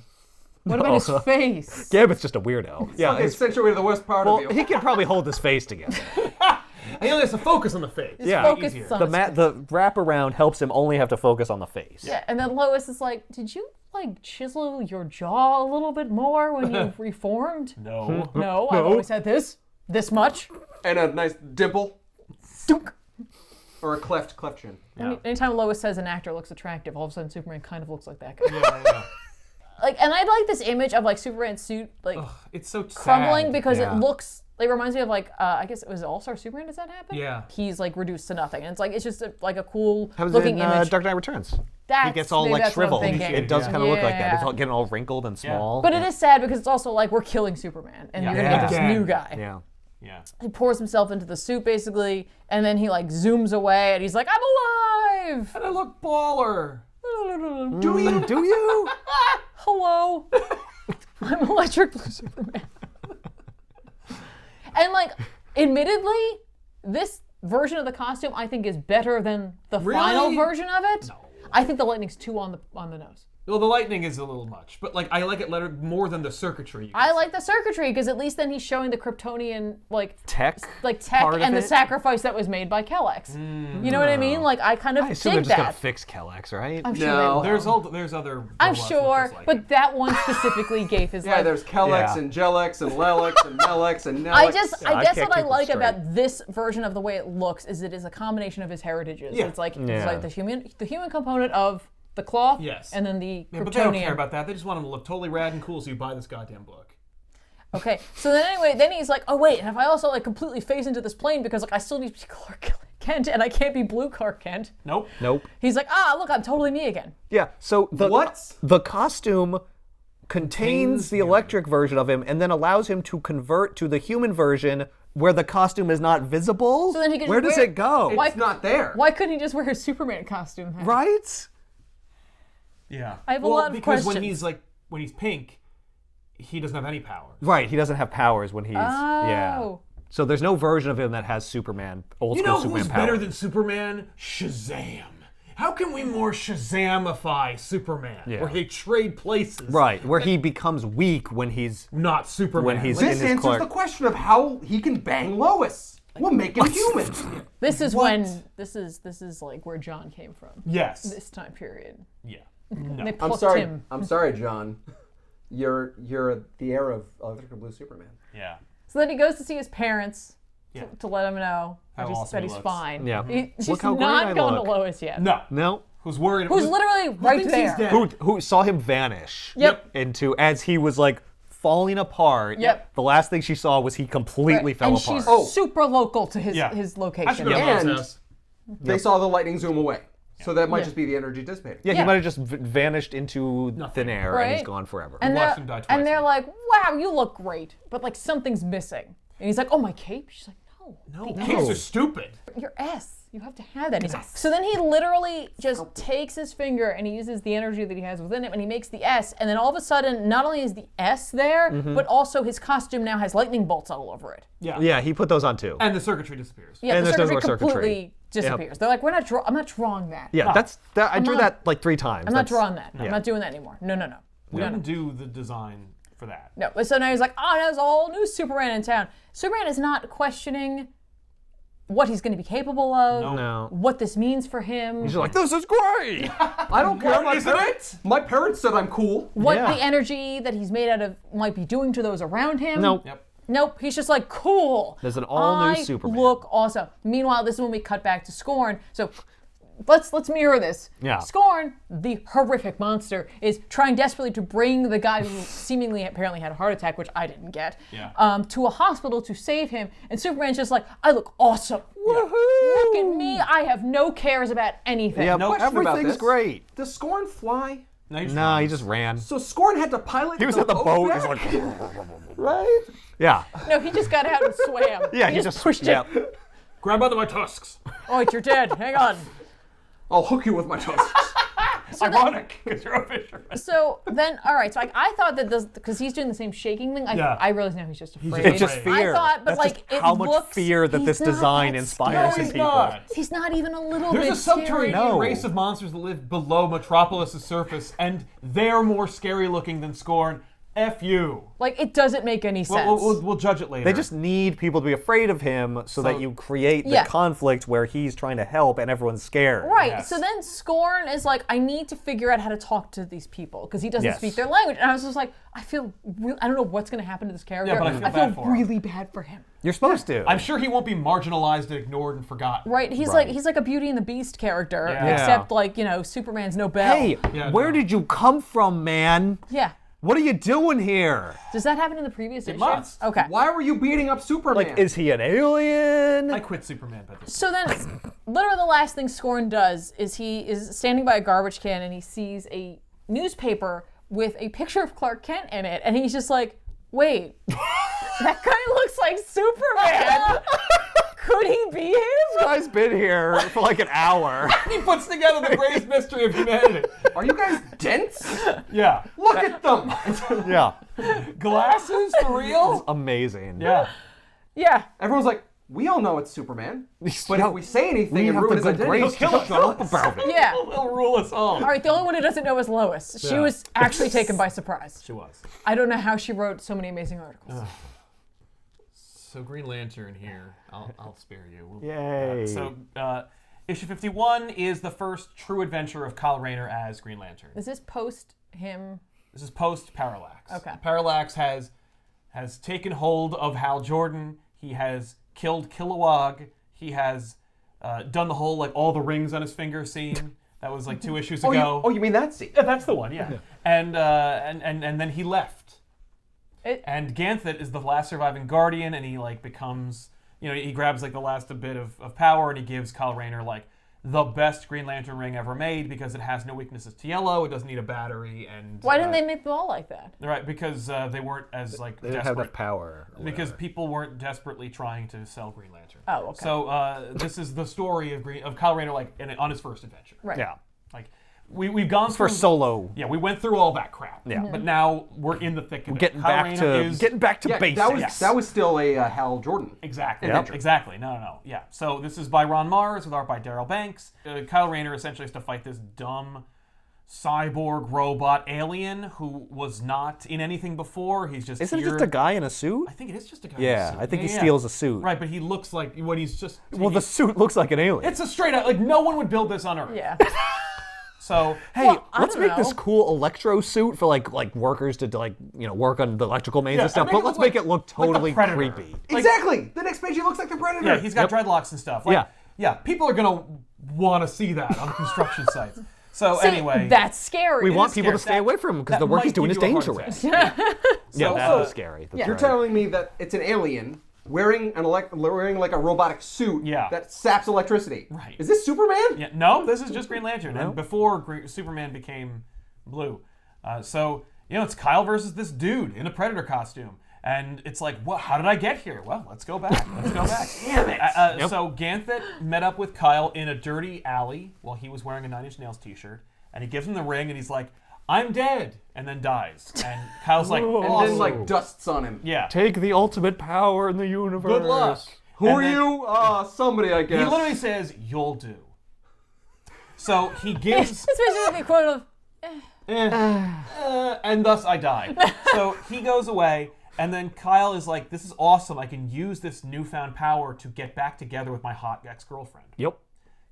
What about his face? Gambit's just a weirdo. Yeah, Okay, his- accentuated the worst part well, of you. he can probably hold his face together. He only has to focus on the face. Yeah. Focus Easier. on The his the wraparound helps him only have to focus on the face. Yeah, and then Lois is like, did you like chisel your jaw a little bit more when you reformed? No. No, I've always had this much. And a nice dimple. Dunk. Or a cleft chin. Anytime Lois says an actor looks attractive, all of a sudden Superman kind of looks like that guy. Yeah. Like, and I like this image of like Superman's suit like It's so crumbling sad. because Yeah. it looks. It reminds me of like I guess it was All-Star Superman. Does that happen? Yeah. He's like reduced to nothing, and it's like it's just like a cool How was looking it in image. Dark Knight Returns? That's, He gets all maybe like that's what I'm shriveled. thinking. It does Yeah. kind of look like that. It's Yeah. all getting all wrinkled and small. But it is sad because it's also like we're killing Superman, and you're gonna Yeah. get this Again. new guy. Yeah. Yeah. He pours himself into the suit basically, and then he like zooms away, and he's like, "I'm alive." And I look baller. Do you? Do you? Hello, I'm Electric Blue Superman. And like, admittedly, version of the costume I think is better than the Really? final version of it. No. I think the lightning's too on the nose. Well, the lightning is a little much, but like I like it more than the circuitry. I like the circuitry because at least then he's showing the Kryptonian Tech tech part and of the it? sacrifice that was made by Kellex. You know what I mean? Like I kind of I assume dig they're just that. gonna fix Kellex, right? I'm sure No. they will. There's other. I'm robots sure, just like but it. that one specifically gave his Yeah, like. there's Kellex Yeah. and Jellex and Lelex and Nelex and Nelex. I I guess can't what I keep them like straight. about this version of the way it looks is it is a combination of his heritages. Yeah. It's like Yeah. the human component of the cloth, Yes. and then the Yeah, but they don't care Kryptonian. about that. They just want him to look totally rad and cool, so you buy this goddamn book. Okay, so then anyway, then he's like, oh wait, and if I also like completely phase into this plane because like I still need to be Clark Kent and I can't be Blue Clark Kent. Nope. Nope. He's like, look, I'm totally me again. Yeah. So What? the costume contains the electric version of him and then allows him to convert to the human version where the costume is not visible. So then he can where just does wear- it go? Why- It's not there. Why couldn't he just wear his Superman costume then? Right? Yeah. I have a well, lot of because questions. when he's pink, he doesn't have any power. Right. He doesn't have powers when he's yeah. Oh. So there's no version of him that has Superman, old You school know Superman who's power. better than Superman? Shazam. How can we more Shazamify Superman? Yeah. Where they trade places. Right, where he becomes weak when he's Not Superman. When he's- Like, This in his answers Clark. the question of how he can bang Lois. We'll make him human. This is What? when this is like where John came from. yes. This time period. Yeah. They No. I'm plucked sorry. him. I'm sorry, John. You're the heir of Electric and Blue Superman. Yeah. So then he goes to see his parents Yeah. to let him know How that awesome he he's looks. fine. Yeah. She's Look how great not I going look. to Lois yet. No. no. Who's worried? Who's literally right thinks there. He's dead. Who saw him vanish Yep. into as he was like falling apart. Yep. The last thing she saw was he completely Right. fell and apart. she's super local to his Yeah. his I should location. go to And- Mom's house. They saw the lightning zoom away. So that might Yeah. just be the energy dissipating. Yeah, Yeah. he might have just vanished into thin air and he's Right. gone forever. And Watched they're, him die twice. and they're like, wow, you look great, but like something's missing. And he's like, oh, my cape? She's like, no, No, the kids are stupid. your S. You have to have that. He's like, so then he literally just takes his finger and he uses the energy that he has within him and he makes the S. And then all of a sudden, not only is the S there, but also his costume now has lightning bolts all over it. Yeah. Yeah, he put those on too. And the circuitry disappears. Yeah, And the there's no circuitry more circuitry. completely disappears. They're like, I'm not drawing that. Yeah, I drew not- that like 3 times. I'm not That's- drawing that. I'm yeah. not doing that anymore. No. We didn't do the design for that. No. So now he's like, oh, there's a whole new Superman in town. Superman is not questioning what he's going to be capable of, No. what this means for him, He's just like, this is great! I don't care. What, isn't it? My parents said I'm cool. what Yeah. the energy that he's made out of might be doing to those around him. Nope. Yep. Nope, he's just like, cool. There's an all-new I Superman. look awesome. Meanwhile, this is when we cut back to Scorn. So let's mirror this. Yeah. Scorn, the horrific monster, is trying desperately to bring the guy who seemingly apparently had a heart attack, which I didn't get, Yeah. to a hospital to save him. And Superman's just like, I look awesome. Look at me. I have no cares about anything. Yeah, No question about everything's this. great. Does Scorn fly? No, he just ran. So Scorn had to pilot He was at the boat. back? He's like, right? yeah. No, he just got out and swam. Yeah, he just pushed it. Grab onto my tusks. Oh, wait, you're dead. Hang on. I'll hook you with my tusks. Ironic, because you're a fisherman. So then, all right. So I thought that this, because he's doing the same shaking thing. Yeah. I realize now he's just afraid. It's just Afraid. fear. I thought, but That's like, just it how much looks- fear that he's this not design that inspires No, in he's people. not. He's not even a little There's bit a subterranean No. race of monsters that live below Metropolis' surface, and they're more scary looking than Scorn. F you. Like, it doesn't make any sense. We'll judge it later. They just need people to be afraid of him so that you create the Yeah. conflict where he's trying to help and everyone's scared. Right. Yes. So then Scorn is like, I need to figure out how to talk to these people because he doesn't Yes. speak their language. And I was just like, I don't know what's going to happen to this character. Yeah, but I feel bad for him. really bad for him. You're supposed to. I'm sure he won't be marginalized, ignored, and forgotten. Right. He's Right. like a Beauty and the Beast character, Yeah. except like, Superman's no bell. Hey, Yeah, where no. did you come from, man? Yeah. What are you doing here? Does that happen in the previous issue? must. Okay. Why were you beating up Superman? Like, is he an alien? I quit Superman, but So then, literally the last thing Scorn does is he is standing by a garbage can and he sees a newspaper with a picture of Clark Kent in it, and he's just like, wait, that guy looks like Superman. Could he be him? This guy's been here for like an hour. he puts together the greatest mystery of humanity. Are you guys dense? Yeah. Look at them. Yeah. Glasses for real? Amazing. Yeah. Yeah. Everyone's like, we all know it's Superman. But No, if we say anything we and have ruin the his good identity, grace he'll to kill shut up us. about it. Yeah. They'll rule us all. All right, the only one who doesn't know is Lois. She Yeah. was actually taken by surprise. She was. I don't know how she wrote so many amazing articles. So Green Lantern here. I'll spare you. Yay. So issue 51 is the first true adventure of Kyle Rayner as Green Lantern. Is this post him? This is post Parallax. Okay. Parallax has taken hold of Hal Jordan. He has killed Kilowog. He has done the whole like all the rings on his finger scene. That was like 2 issues ago. You mean that scene? Yeah, that's the one. Yeah. And then he left. And Ganthet is the last surviving Guardian, and he like becomes, he grabs like the last bit of power, and he gives Kyle Rayner like the best Green Lantern ring ever made because it has no weaknesses to yellow, it doesn't need a battery, and Why didn't they make them all like that? right, because they weren't as like They didn't have desperate. enough power. or Because whatever. people weren't desperately trying to sell Green Lantern. Oh, okay. So this is the story of Kyle Rayner like on his first adventure. Right. Yeah. Like we've gone through For solo. Yeah, we went through all that crap. Yeah. But now we're in the thick of it. Getting Kyle back Rayner to is, basics. That was still a Hal Jordan. Exactly. Yep. Exactly. No. Yeah. So this is by Ron Mars with art by Daryl Banks. Kyle Rayner essentially has to fight this dumb cyborg robot alien who was not in anything before. He's just Isn't it here. just a guy in a suit? I think it is just a guy. in a Yeah, suit. I think he Yeah. steals a suit. Right, but he looks like what he's just. Well, the suit looks like an alien. It's a straight up like no one would build this on Earth. Yeah. So Hey, Well, I let's don't make this know. cool electro suit for like workers to like work on the electrical mains and stuff. make But it let's look make it look like the totally Predator. creepy. Like- Exactly. The next page he looks like the Predator. yeah, he's got dreadlocks and stuff. Like, Yeah. Yeah. People are gonna want to see that on construction sites. So See, anyway, that's scary. We want is people to scary. stay away from him because that the work might he's doing is give you a heart dangerous. attack. Yeah, So- that is scary. That's Yeah. You're right. telling me that it's an alien wearing like a robotic suit Yeah. that saps electricity. Right. Is this Superman? Yeah, no, this is just Green Lantern. No. And before Superman became blue. So, it's Kyle versus this dude in a Predator costume. And it's like, what? How did I get here? Well, let's go back. Let's go back. Damn it. So Ganthet met up with Kyle in a dirty alley while he was wearing a Nine Inch Nails t-shirt. And he gives him the ring and he's like, I'm dead. And then dies. And Kyle's like, And awesome. then like dusts on him. Yeah. Take the ultimate power in the universe. Good luck. Who And are then you? Somebody, I guess. He literally says, you'll do. So he gives... It's basically the quote of, and thus I die. So he goes away, and then Kyle is like, this is awesome. I can use this newfound power to get back together with my hot ex-girlfriend. Yep.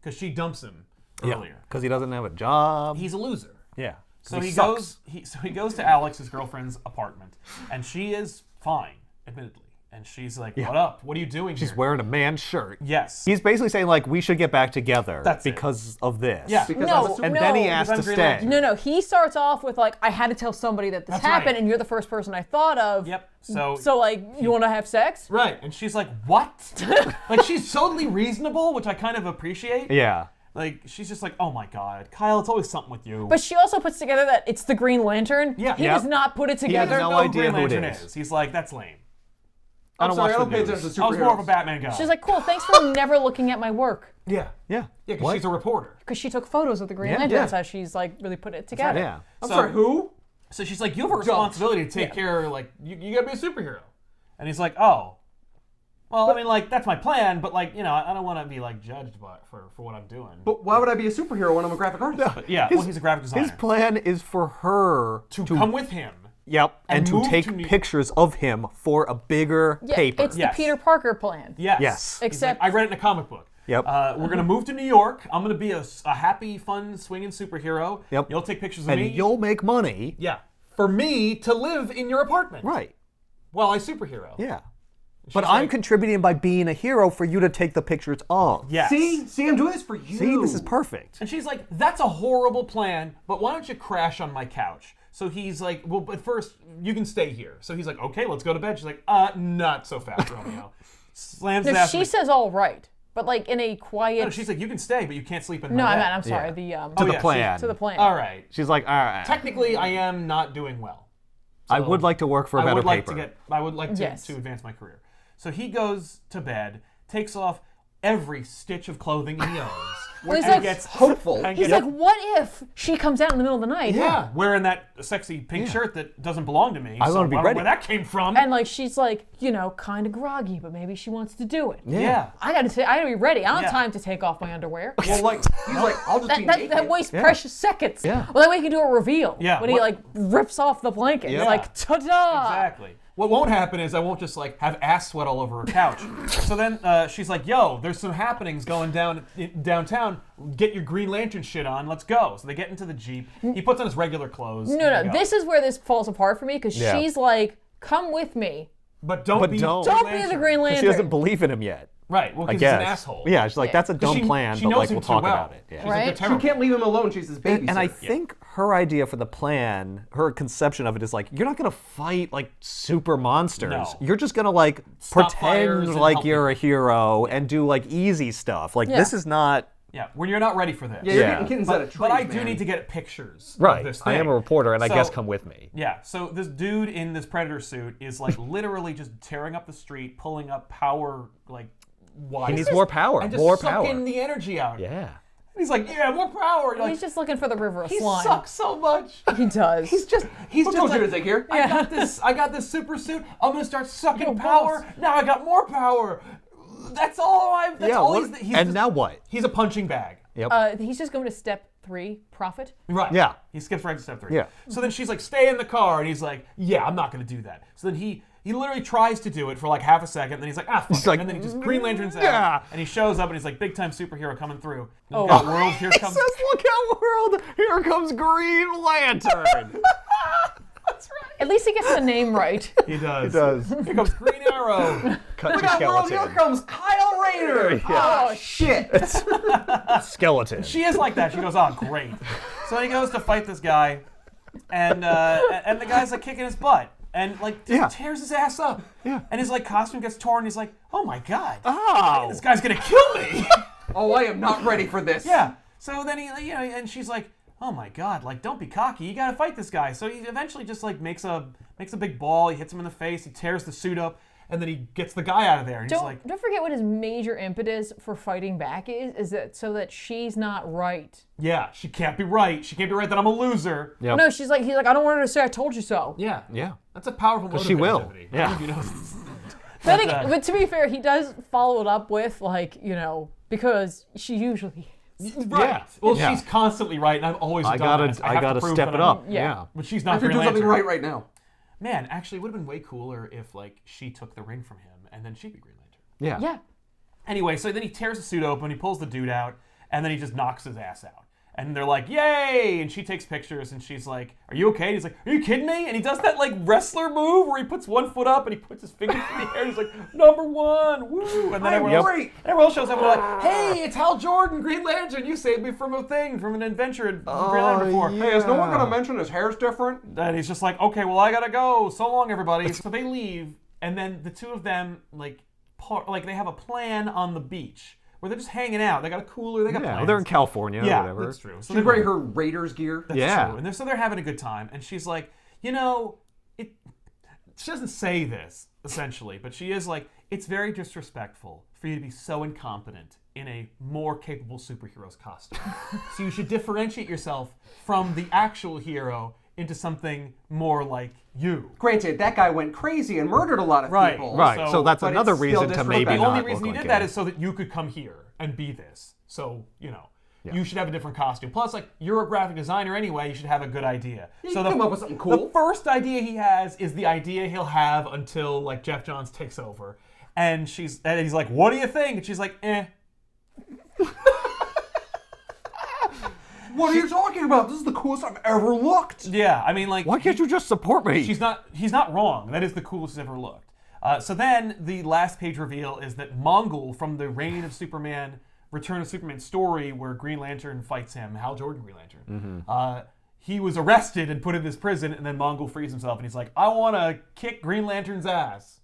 Because she dumps him Yeah. earlier. Because he doesn't have a job. He's a loser. Yeah. So he sucks. goes to Alex's girlfriend's apartment, and she is fine, admittedly. And she's like, what up? What are you doing She's here? wearing a man's shirt. Yes. He's basically saying like we should get back together That's it. because of this. Yeah. Because No, I'm a super- And then he No, asked because to I'm Green stay. Lantern. no. He starts off with like, I had to tell somebody that this That's happened, right. and you're the first person I thought of. Yep. So So like, you want to have sex? right. And she's like, what? Like, she's totally reasonable, which I kind of appreciate. Yeah. Like, she's just like, oh my God, Kyle, it's always something with you. But she also puts together that it's the Green Lantern. Yeah. He Yep. does not put it has together. no no idea Green who it Lantern is. He's like, that's lame. I'm don't sorry, watch I don't the pay news. attention to I was more of a superheroes. Batman guy. She's like, cool, thanks for never looking at my work. yeah. Yeah. Yeah, because What? she's a reporter. Because she took photos of the Green Yeah. Lantern. Yeah. That's how she's like really put it together. Yeah. I'm So- sorry, who? So she's like, you have a responsibility to take care, like, you gotta be a superhero. And he's like, oh. Well, I mean, like, that's my plan, but, like, I don't want to be, like, judged for what I'm doing. But why would I be a superhero when I'm a graphic artist? But yeah, well, he's a graphic designer. His plan is for her to come with him. Yep, and to move take to New- pictures of him for a bigger Yeah, paper. it's Yes. the Peter Parker plan. Yes. Yes. He's Except- like, I read it in a comic book. Yep. We're going to move to New York. I'm going to be a happy, fun, swinging superhero. Yep. You'll take pictures of and me. you'll make money. Yeah. For me to live in your apartment. Right. While I superhero. Yeah. But She's I'm like- contributing by being a hero for you to take the pictures of. Yes. See, I'm doing this for you. See, this is perfect. And she's like, that's a horrible plan, but why don't you crash on my couch? So he's like, well, but first, you can stay here. So he's like, okay, let's go to bed. She's like, not so fast, Romeo. Slams his No, ass. she says all right, but like in a quiet. No, she's like, you can stay, but you can't sleep in No, my I bed. meant, I'm sorry. Yeah. The To the yeah, plan. to the plan. All right. She's like, all right. Technically, I am not doing well. I would like to work for a I better would like paper. I would like to, Yes. to advance my career. So he goes to bed, takes off every stitch of clothing he owns, Well, he's and like, gets hopeful. and he's gets- like, what if she comes out in the middle of the night? yeah, wearing that sexy pink shirt that doesn't belong to me. I so wanna be I don't know ready. where that came from. And like she's like, kind of groggy, but maybe she wants to do it. yeah. I gotta be ready. I don't have Yeah. time to take off my underwear. Well, like he's like, I'll just be naked. That wastes precious seconds. Yeah. Well, that way he can do a reveal. Yeah, When he what- like rips off the blanket. Yeah. It's like, ta-da! Exactly. What won't happen is I won't just like have ass sweat all over her couch. So then she's like, "Yo, there's some happenings going down downtown. Get your Green Lantern shit on. Let's go." So they get into the Jeep. He puts on his regular clothes. No, and they no. go. This is where this falls apart for me because Yeah. she's like, "Come with me. But don't But be don't. Don't be the Green Lantern." She doesn't believe in him yet. right. Well, I because he's guess. an asshole. Yeah, she's like, that's a dumb She- plan, she but knows like him we'll too talk well. about it. Yeah. She's like, Right? "You're She terrible." You can't leave him alone. She's his babysitter. And I think her idea for the plan, her conception of it is like, you're not gonna fight like super monsters. No. You're just gonna like Stop fires pretend and like help you're a hero and do like easy stuff. Like Yeah. this is not Yeah, when you're not ready for this. yeah, you're Yeah. getting kittens out of trees, But I do man. need to get pictures of right. this I thing. am a reporter, and I guess So- come with me. Yeah, so this dude in this Predator suit is like literally just tearing up the street, pulling up power like wires. He needs more power. and just More sucking power. the energy out. Yeah. He's like, yeah, more power. You're He's like, just looking for the river of he slime. sucks so much. He does. He's just Who told you to take here? I got this super suit. I'm gonna start sucking Yo, power. boss. Now I got more power. That's all I'm. That's Yeah. all What, he's and just- now what? he's a punching bag. Yep. He's just going to step 3, profit. Right. Yeah. He skips right to step 3. Yeah. So then she's like, stay in the car. And he's like, yeah, I'm not going to do that. So then he literally tries to do it for like half a second. Then he's like, fuck it. like, And then he just Green Lanterns out. yeah. And he shows up and he's like, big time superhero coming through. Oh. Got world, here He comes. says, "Look out, world! Here comes Green Lantern." At least he gets the name right. He does. He does. Here comes Green Arrow. Cut Look to out, world! skeleton. Here comes Kyle Rayner. Oh shit! Skeleton. She is like that. She goes, oh, great. So then he goes to fight this guy. And the guy's like kicking his butt. And like Yeah. tears his ass up. Yeah. And his like costume gets torn. He's like, oh my God. Oh. This guy's going to kill me. Oh, I am not ready for this. Yeah. So then he, and she's like, "Oh my God! Like, don't be cocky. You gotta fight this guy." So he eventually just like makes a big ball. He hits him in the face. He tears the suit up, and then he gets the guy out of there. And he's like, Don't forget what his major impetus for fighting back is that so that she's not right. "Yeah, she can't be right. She can't be right that I'm a loser." Yep. No, he's like, I don't want her to say I told you so. Yeah. Yeah. That's a powerful motivative she will. activity. Yeah. I don't know if you know. But, I think, but to be fair, he does follow it up with like, because she usually Right. Yeah. Well, Yeah. she's constantly right, and I'm always. I dumbass. gotta have to prove step that it I'm- up. Yeah. But she's I not have to Green do something Lantern. right now. Man, actually, it would have been way cooler if like she took the ring from him, and then she'd be Green Lantern. Yeah. Yeah. Anyway, so then he tears the suit open, he pulls the dude out, and then he just knocks his ass out. And they're like, yay! And she takes pictures, and she's like, are you okay? And he's like, are you kidding me? And he does that like wrestler move where he puts one foot up and he puts his finger in the air, and he's like, #1, woo! And then everyone else shows up and they're like, hey, it's Hal Jordan, Green Lantern, you saved me from an adventure in Green Lantern before. yeah. Hey, is no one gonna mention his hair's different? And he's just like, okay, well, I gotta go. So long, everybody. So they leave, and then the two of them, like they have a plan on the beach where they're just hanging out. They got a cooler, they got Yeah. plans. They're in California or Yeah, whatever. that's true. So She's wearing her Raiders gear. That's Yeah. true. And so they're having a good time, and she's like, she doesn't say this, essentially, but she is like, it's very disrespectful for you to be so incompetent in a more capable superhero's costume. So you should differentiate yourself from the actual hero into something more like you. Granted, that guy went crazy and murdered a lot of Right. people. Right. So- So that's but another it's still reason to maybe disrespectful. The not only reason look he like did that it. is so that you could come here and be this. So, you should have a different costume. Plus, like, you're a graphic designer anyway, you should have a good idea. You so can come up with something cool. The first idea he has is the idea he'll have until, like, Jeff Johns takes over. And he's like, what do you think? And she's like, eh. What are you talking about? This is the coolest I've ever looked. Yeah, I mean, like... Why can't you just support me? He's not wrong. That is the coolest he's ever looked. So then the last page reveal is that Mongol from the Reign of Superman, Return of Superman story where Green Lantern fights him, Hal Jordan Green Lantern. He was arrested and put in this prison, and then Mongol frees himself, and he's like, I want to kick Green Lantern's ass.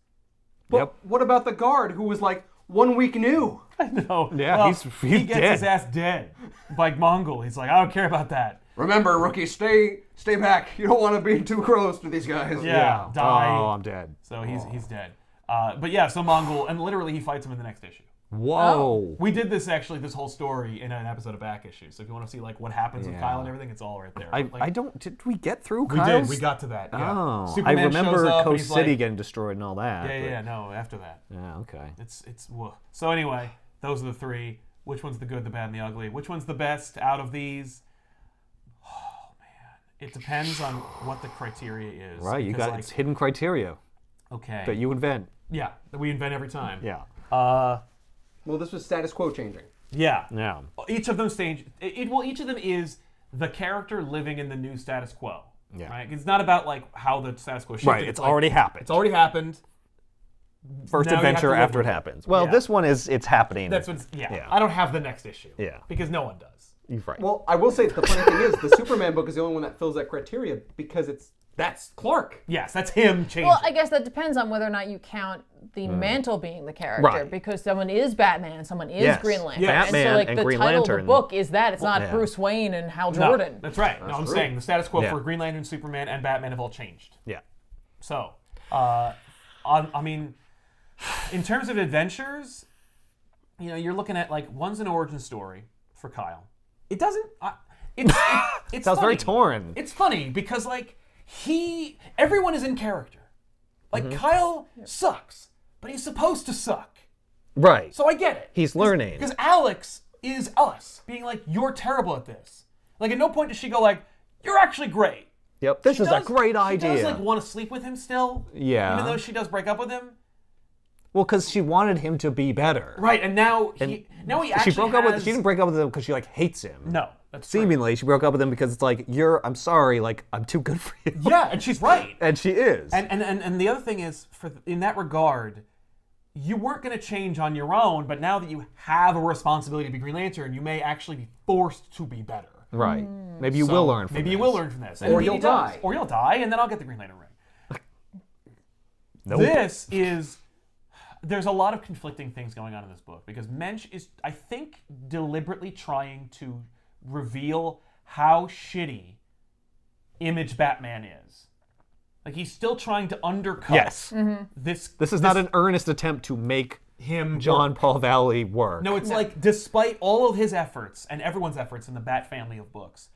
But what about the guard who was like 1 week new? No. Yeah, well, he's he gets dead. his ass dead by Mongol. He's like, I don't care about that. Remember, rookie, stay back. You don't want to be too close to these guys. Yeah, die. Oh, I'm dead. So he's dead. But yeah, so Mongol, and literally he fights him in the next issue. Whoa. We did this whole story in an episode of Back Issue. So if you want to see like what happens with Yeah. Kyle and everything, it's all right there. I don't. Did we get through We Kyle's? did. We got to that. Yeah. Oh, Superman I remember shows up and Coast he's City like, getting destroyed and all that. Yeah. No, after that, Yeah. Okay. it's whoa. So anyway, those are the three. Which one's the good, the bad, and the ugly? Which one's the best out of these? Oh man, it depends on what the criteria is. Right. You because, got it's hidden criteria okay. that you invent. Yeah, that we invent every time. Yeah. Well, this was status quo changing. Yeah. Yeah. Each of them stage. Each of them is the character living in the new status quo. Yeah. Right. It's not about like how the status quo shifted. Right. It's like, already happened. It's already happened. First now you have to adventure live after it with it. happens. Well, Yeah. this one it's happening. That's what's. Yeah. Yeah. I don't have the next issue. Yeah. Because no one does. You're right. Well, I will say the funny thing is the Superman book is the only one that fills that criteria because that's Clark. Yes, that's him changing. Well, I guess that depends on whether or not you count the Mantle being the character, Right. because someone is Batman, someone is Yes. Green Lantern, Yeah. and Batman so like and the Green title Lantern. of the book is that it's not Yeah. Bruce Wayne and Hal No, Jordan. that's right. No, I'm true. saying the status quo Yeah. for Green Lantern, Superman, and Batman have all changed. Yeah. So, I mean, in terms of adventures, you're looking at like one's an origin story for Kyle. It doesn't. It's Sounds very funny. torn. It's funny because like everyone is in character. Like Kyle sucks, but he's supposed to suck. Right. So I get it. He's learning. Because Alex is us being like, you're terrible at this. Like at no point does she go like, you're actually great. Yep. This She is a does- great idea. She does like want to sleep with him still. Yeah. Even though she does break up with him. Well, because she wanted him to be better. Right, and now he actually She broke up with. has- She didn't break up with him because she like hates him. No, that's true. Seemingly, she broke up with him because it's like I'm sorry, like I'm too good for you. Yeah, and she's right. And she is. And the other thing is, in that regard, you weren't going to change on your own, but now that you have a responsibility to be Green Lantern, you may actually be forced to be better. Right. Maybe you So, will learn from Maybe this. you will learn from this. And Or maybe you'll he does. die. Or you'll die, and then I'll get the Green Lantern ring. Nope. This is... There's a lot of conflicting things going on in this book because Mensch is, I think, deliberately trying to reveal how shitty Image Batman is. Like he's still trying to undercut Yes. this. This is not an earnest attempt to make him John work. Paul Valley work. No, it's like despite all of his efforts and everyone's efforts in the Bat family of books,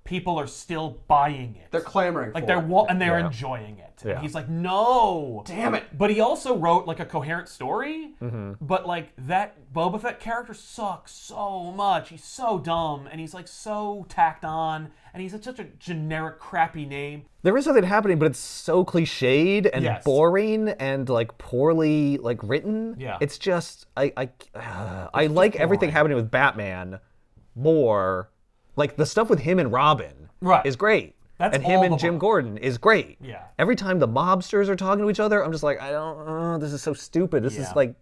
people are still buying it. They're clamoring like for they're it. and they're Yeah. enjoying it. Yeah. And he's like, no, Damn it. But he also wrote like a coherent story. But like that Boba Fett character sucks so much. He's so dumb and he's like so tacked on and he's such a generic, crappy name. There is something happening, but it's so cliched and Yes. boring and like poorly like written. Yeah. It's just I like everything boring. happening with Batman more. Like the stuff with him and Robin Right. is great. That's and him all and the Jim book. Gordon is great. Yeah. Every time the mobsters are talking to each other, I'm just like, I don't. This is so stupid. This Yeah. is like,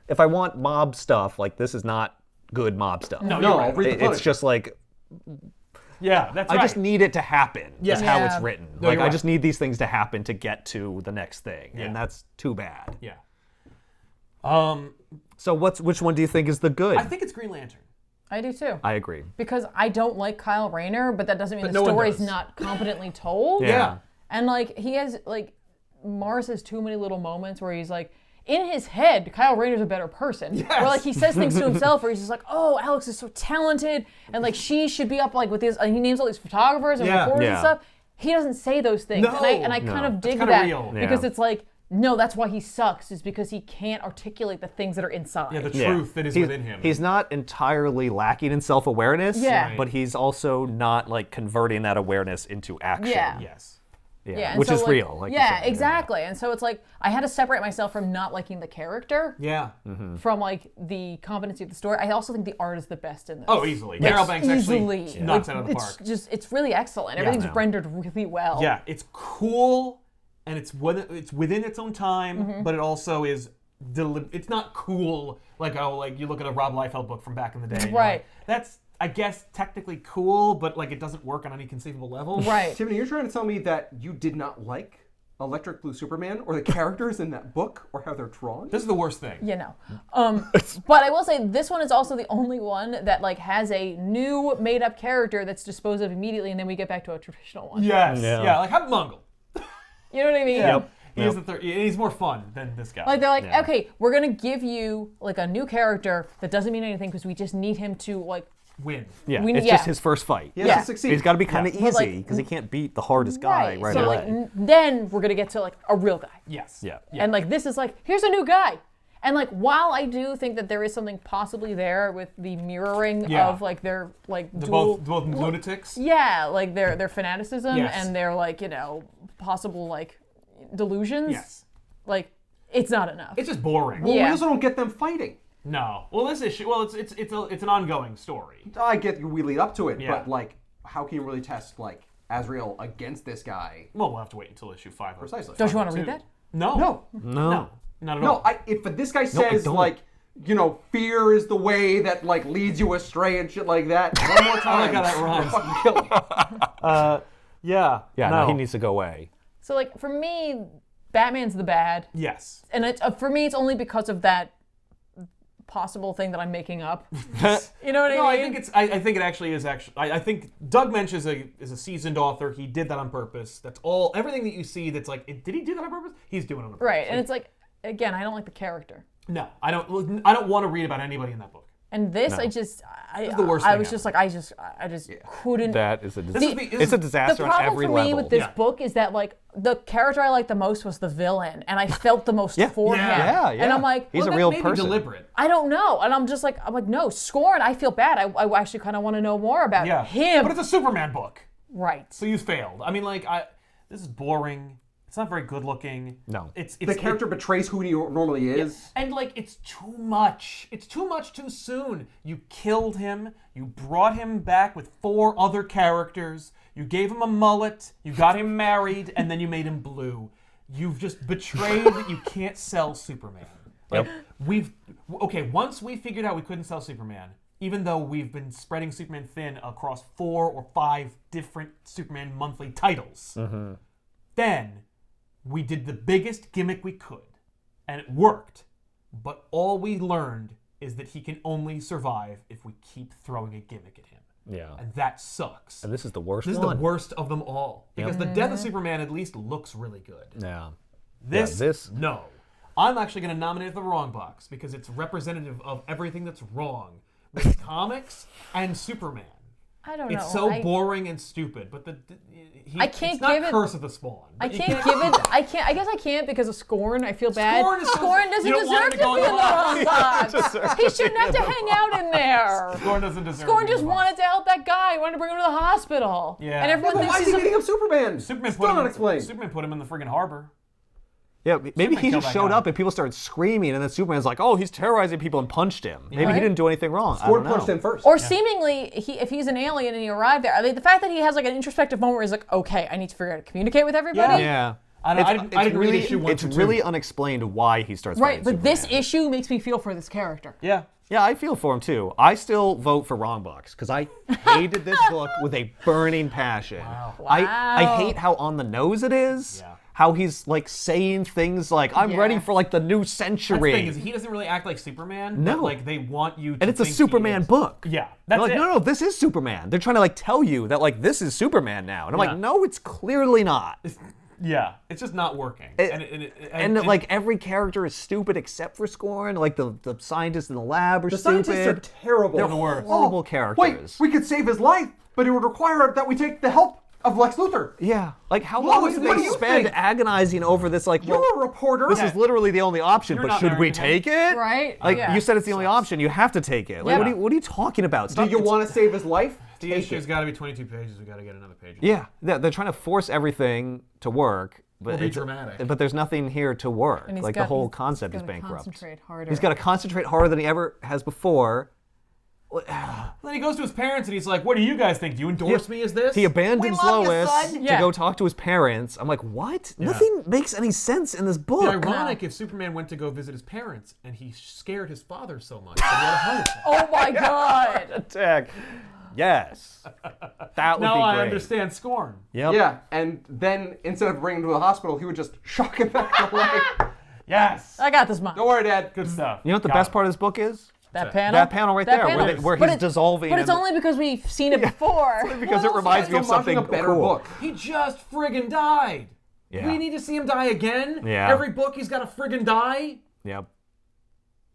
if I want mob stuff, like this is not good mob stuff. No, No, you're right. read the It's footage. just like Yeah, that's I right. just need it to happen. Yeah. Is how Yeah. it's written. No, Like you're I right. just need these things to happen to get to the next thing, Yeah. and that's too bad. Yeah. So which one do you think is the good? I think it's Green Lantern. I do too. I agree. Because I don't like Kyle Rayner, but that doesn't mean But the no one story's does. not competently told. Yeah. And like he has like Mars has too many little moments where he's like in his head, Kyle Rayner's a better person. Yes. Or like he says things to himself where he's just like, oh, Alex is so talented and like she should be up like with his and he names all these photographers and Yeah. reporters Yeah. and stuff. He doesn't say those things. No. And I kind of dig kinda that real. because Yeah. it's like, no, that's why he sucks, is because he can't articulate the things that are inside. Yeah, the Yeah. truth that is He's- within him. He's not entirely lacking in self-awareness, Yeah. Right. but he's also not like converting that awareness into action. Yeah. Yes. Yeah, and which so, is like, real. Like you yeah, said. exactly. And so it's like I had to separate myself from not liking the character Yeah. from like the competency of the story. I also think the art is the best in this. Oh, easily. Like, Daryl Banks easily. actually knocks it out of the It's park. just it's really excellent. Everything's no. rendered really well. Yeah, it's cool and it's within its own time, but it also is it's not cool like you look at a Rob Liefeld book from back in the day. and you're Right. like, that's I guess technically cool, but like it doesn't work on any conceivable level. Right. Tiffany, you're trying to tell me that you did not like Electric Blue Superman or the characters in that book or how they're drawn? This is the worst thing. You know. But I will say this one is also the only one that like has a new made up character that's disposed of immediately and then we get back to a traditional one. Yes. Yeah. Yeah, like have Mongol. You know what I mean? Yep. He is the third. He's more fun than this guy. Like they're like, okay, we're gonna give you like a new character that doesn't mean anything because we just need him to like win. Yeah, We- it's yeah. just his first fight. He has Yeah. to succeed. He's got to be kind of But, like, easy because he can't beat the hardest guy right so away. like then we're gonna get to like a real guy. Yes. Yeah. And like this is like here's a new guy. And like while I do think that there is something possibly there with the mirroring Yeah. of like their like The dual both lunatics. yeah, like their fanaticism Yes. and their like, possible like delusions. Yes. Like it's not enough. It's just boring. Well, Yeah. we also don't get them fighting. No. Well, this issue. Well, it's an ongoing story. I get we lead up to it, Yeah. but like, how can you really test like Azrael against this guy? Well, we'll have to wait until issue 5. Precisely. Don't you want to read 2. that? No. No. No. Not at No, all. if this guy says don't. like, fear is the way that like leads you astray and shit like that, one more I time, like how that rhymes. fucking kill him. Yeah. yeah, no, he needs to go away. So like for me, Batman's the bad. Yes. And for me it's only because of that possible thing that I'm making up. You know what No, I I mean? think I think it actually is actually. I think Doug Mensch is a seasoned author. He did that on purpose. That's all. Everything that you see that's like, did he do that on purpose? He's doing it on purpose. Right. And it's like again, I don't like the character. No, I don't. I don't want to read about anybody in that book. And this, No. I the worst I thing was ever. just like, I just couldn't. That is a is the- it's a The disaster on problem every for level. me with this Yeah. book is that like the character I liked the most was the villain, and I felt the most Yeah. for him. Yeah, yeah. And I'm like, He's Well, a that real may be person. deliberate. I don't know, and I'm like, no, Scorn. I feel bad. I actually kind of want to know more about Yeah. him. But it's a Superman book, Right. so you failed. I mean, like, this is boring. It's not very good looking. No. It's The character betrays who he normally is. And like, it's too much. It's too much too soon. You killed him. You brought him back with 4 other characters. You gave him a mullet. You got him married, and then you made him blue. You've just betrayed that you can't sell Superman. Like, once we figured out we couldn't sell Superman, even though we've been spreading Superman thin across 4 or 5 different Superman monthly titles, then we did the biggest gimmick we could, and it worked. But all we learned is that he can only survive if we keep throwing a gimmick at him. Yeah. And that sucks. And this is the worst This is one. the worst of them all. Because the death of Superman at least looks really good. Yeah. This, no. I'm actually going to nominate it the wrong box because it's representative of everything that's wrong with comics and Superman. I don't know. It's so boring and stupid, but I can't it's not give it- Curse of the Spawn. I but you can't give it. I can't. I guess I can't because of Scorn. I feel bad. Scorn is so- doesn't you don't want him deserve to to go be in in the the box. box. He shouldn't have to hang out in there. Scorn doesn't deserve Scorn to be just in the box. wanted to help that guy. Wanted to bring him to the hospital. Yeah. And everyone But thinks why is he's he a beating up Superman? Superman Still put him. not explained. Superman put him in the friggin' harbor. Yeah, maybe Superman he killed just that showed guy. up and people started screaming, and then Superman's like, "Oh, he's terrorizing people," and punched him. Maybe Right. he didn't do anything wrong. I Scorn don't know. punched him first. Or seemingly, if he's an alien and he arrived there, I mean, the fact that he has like an introspective moment where he's like, okay, I need to figure out how to communicate with everybody. Yeah. I didn't read issue 1 It's through 2. really unexplained why he starts Right, fighting but this Superman. issue makes me feel for this character. Yeah. Yeah, I feel for him too. I still vote for Wrong Box because I hated this book with a burning passion. I Wow. hate how on the nose it is. Yeah. How he's like saying things like, "I'm Yeah. ready for like the new That's century." the thing is he doesn't really act like Superman. No. But, like they want you to and it's a think he Superman is. book. Yeah. They're That's like, it. no, this is Superman. They're trying to like tell you that like this is Superman now. And I'm Yeah. like, no, it's clearly not. Yeah. It's just not working. And like every character is stupid except for Scorn. Like the scientists in the lab are The stupid. scientists are terrible. They're the worst. horrible Wait, characters. we could save his life, but it would require that we take the help of Lex Luthor. Yeah. Like how Lois, long did what they do you spend think? agonizing over this? Like, You're well, a reporter. this is literally the only option, You're but not should we married to him. take it? Right? Like Yeah. you said, it's the only option. You have to take it. Like, Yeah. what are you talking about? Do Stop- you it's- want to save his life? The Take issue's it. got to be 22 pages. We got to get another page. Yeah, they're trying to force everything to work, but be it's- dramatic. But there's nothing here to work. And he's Like got- the whole he's concept is gotta bankrupt. Concentrate harder. He's got to concentrate harder than he ever has before. Then he goes to his parents and he's like, "What do you guys think? Do you endorse me as this?" He abandons We love you, Lois son. to Yeah. go talk to his parents. I'm like, what? Nothing makes any sense in this book. It'd be ironic if Superman went to go visit his parents and he scared his father so much that he had a heart attack. Oh my god. Attack. Yes. That would Now be I great. understand Scorn. Yep. Yeah, and then instead of bringing him to the hospital, he would just shock him back to life. Yes. I got this, Mom. Don't worry, Dad. Good stuff. You know what the Got best it. part of this book is? That it? panel. That panel right That there, panel. where But he's it- dissolving. But it's and- only because we've seen it before. because it reminds me of Still launching something a better cool. book. He just friggin' died. Yeah. We need to see him die again? Yeah. Every book he's got to friggin' die? Yep.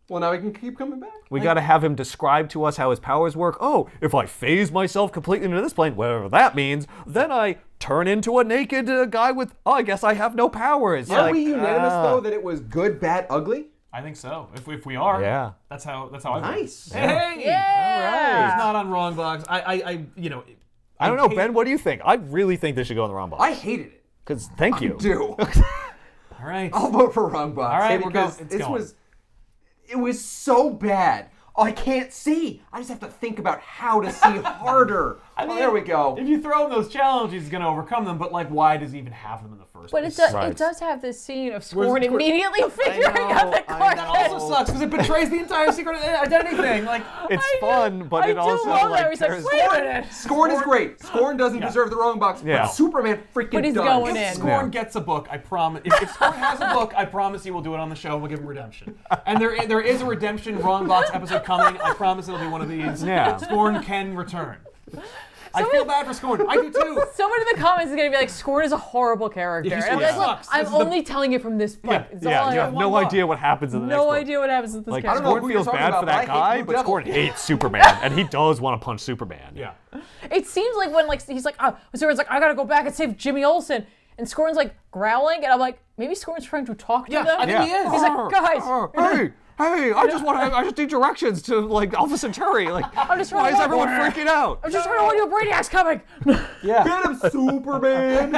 Well, now he can keep coming back. We got to have him describe to us how his powers work. Oh, if I phase myself completely into this plane, whatever that means, then I turn into a naked guy with, I guess I have no powers. Are we unanimous, though, that it was good, bad, ugly? I think so. If we are, Yeah. that's how I feel. Nice. Hey, Yeah. It's not on wrong box. I I don't know, hate- Ben, what do you think? I really think this should go in the wrong box. I hated it. Because thank you. Do. All right. I'll vote for wrong box. All right, because we're going. It's this going. it was so bad. I can't see. I just have to think about how to see harder. There we go. If you throw him those challenges, he's going to overcome them. But like, why does he even have them in the first But place? it does have this scene of Scorn Scorn? immediately figuring out the I card. know. That also sucks because it betrays the entire secret identity thing. Like, It's I fun, do- but I it do also love that. like He's like, tears- wait a minute. Scorn is great. Scorn doesn't deserve the wrong box, Yeah. but Superman freaking But he's does. going if in. Scorn gets a book, I promise. If Scorn has a book, I promise he will do it on the show. And we'll give him redemption. And there is a redemption wrong box episode coming. I promise it'll be one of these. Yeah. Scorn can return. I feel bad for Scorn. I do too. Someone in the comments is gonna be like, Scorn is a horrible character. Yeah, And I'm like, look, sucks. I'm This is the- only telling you from this book. Yeah, It's all Yeah, I you have one no book. idea what happens in the next no book. idea what happens with this Like, character. know Scorn who feels you're talking bad about, for but I that hate guy, Blue but Devil. Scorn hates Superman, and he does want to punch Superman. Yeah. It seems like when he's like, Scorn's like, I gotta go back and save Jimmy Olsen, and Scorn's like growling, and I'm like, maybe Scorn's trying to talk to Yeah, them. I think he is. He's like, guys, Hey, I just need directions to like Alpha Centauri. Like, I'm just trying why to is walk everyone over. freaking out? I'm just trying to warn you, Brainiac's coming. Get him, Superman!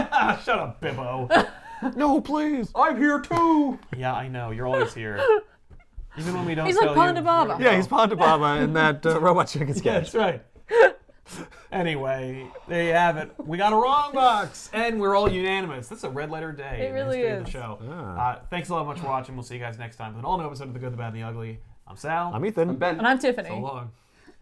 Shut up, Bibbo. No, please. I'm here too! Yeah, I know. You're always here. Even when we don't He's tell like you Ponda Baba. where to Yeah, go. he's Ponda Baba in that Robot Chicken Yeah, sketch. that's right. Anyway, there you have it. We got a wrong box, and we're all unanimous. This is a red letter day. It in the really history of the is. show. Thanks a lot much for watching. We'll see you guys next time with an all-new episode of The Good, the Bad, and the Ugly. I'm Sal. I'm Ethan. Ben. And I'm Tiffany. So long.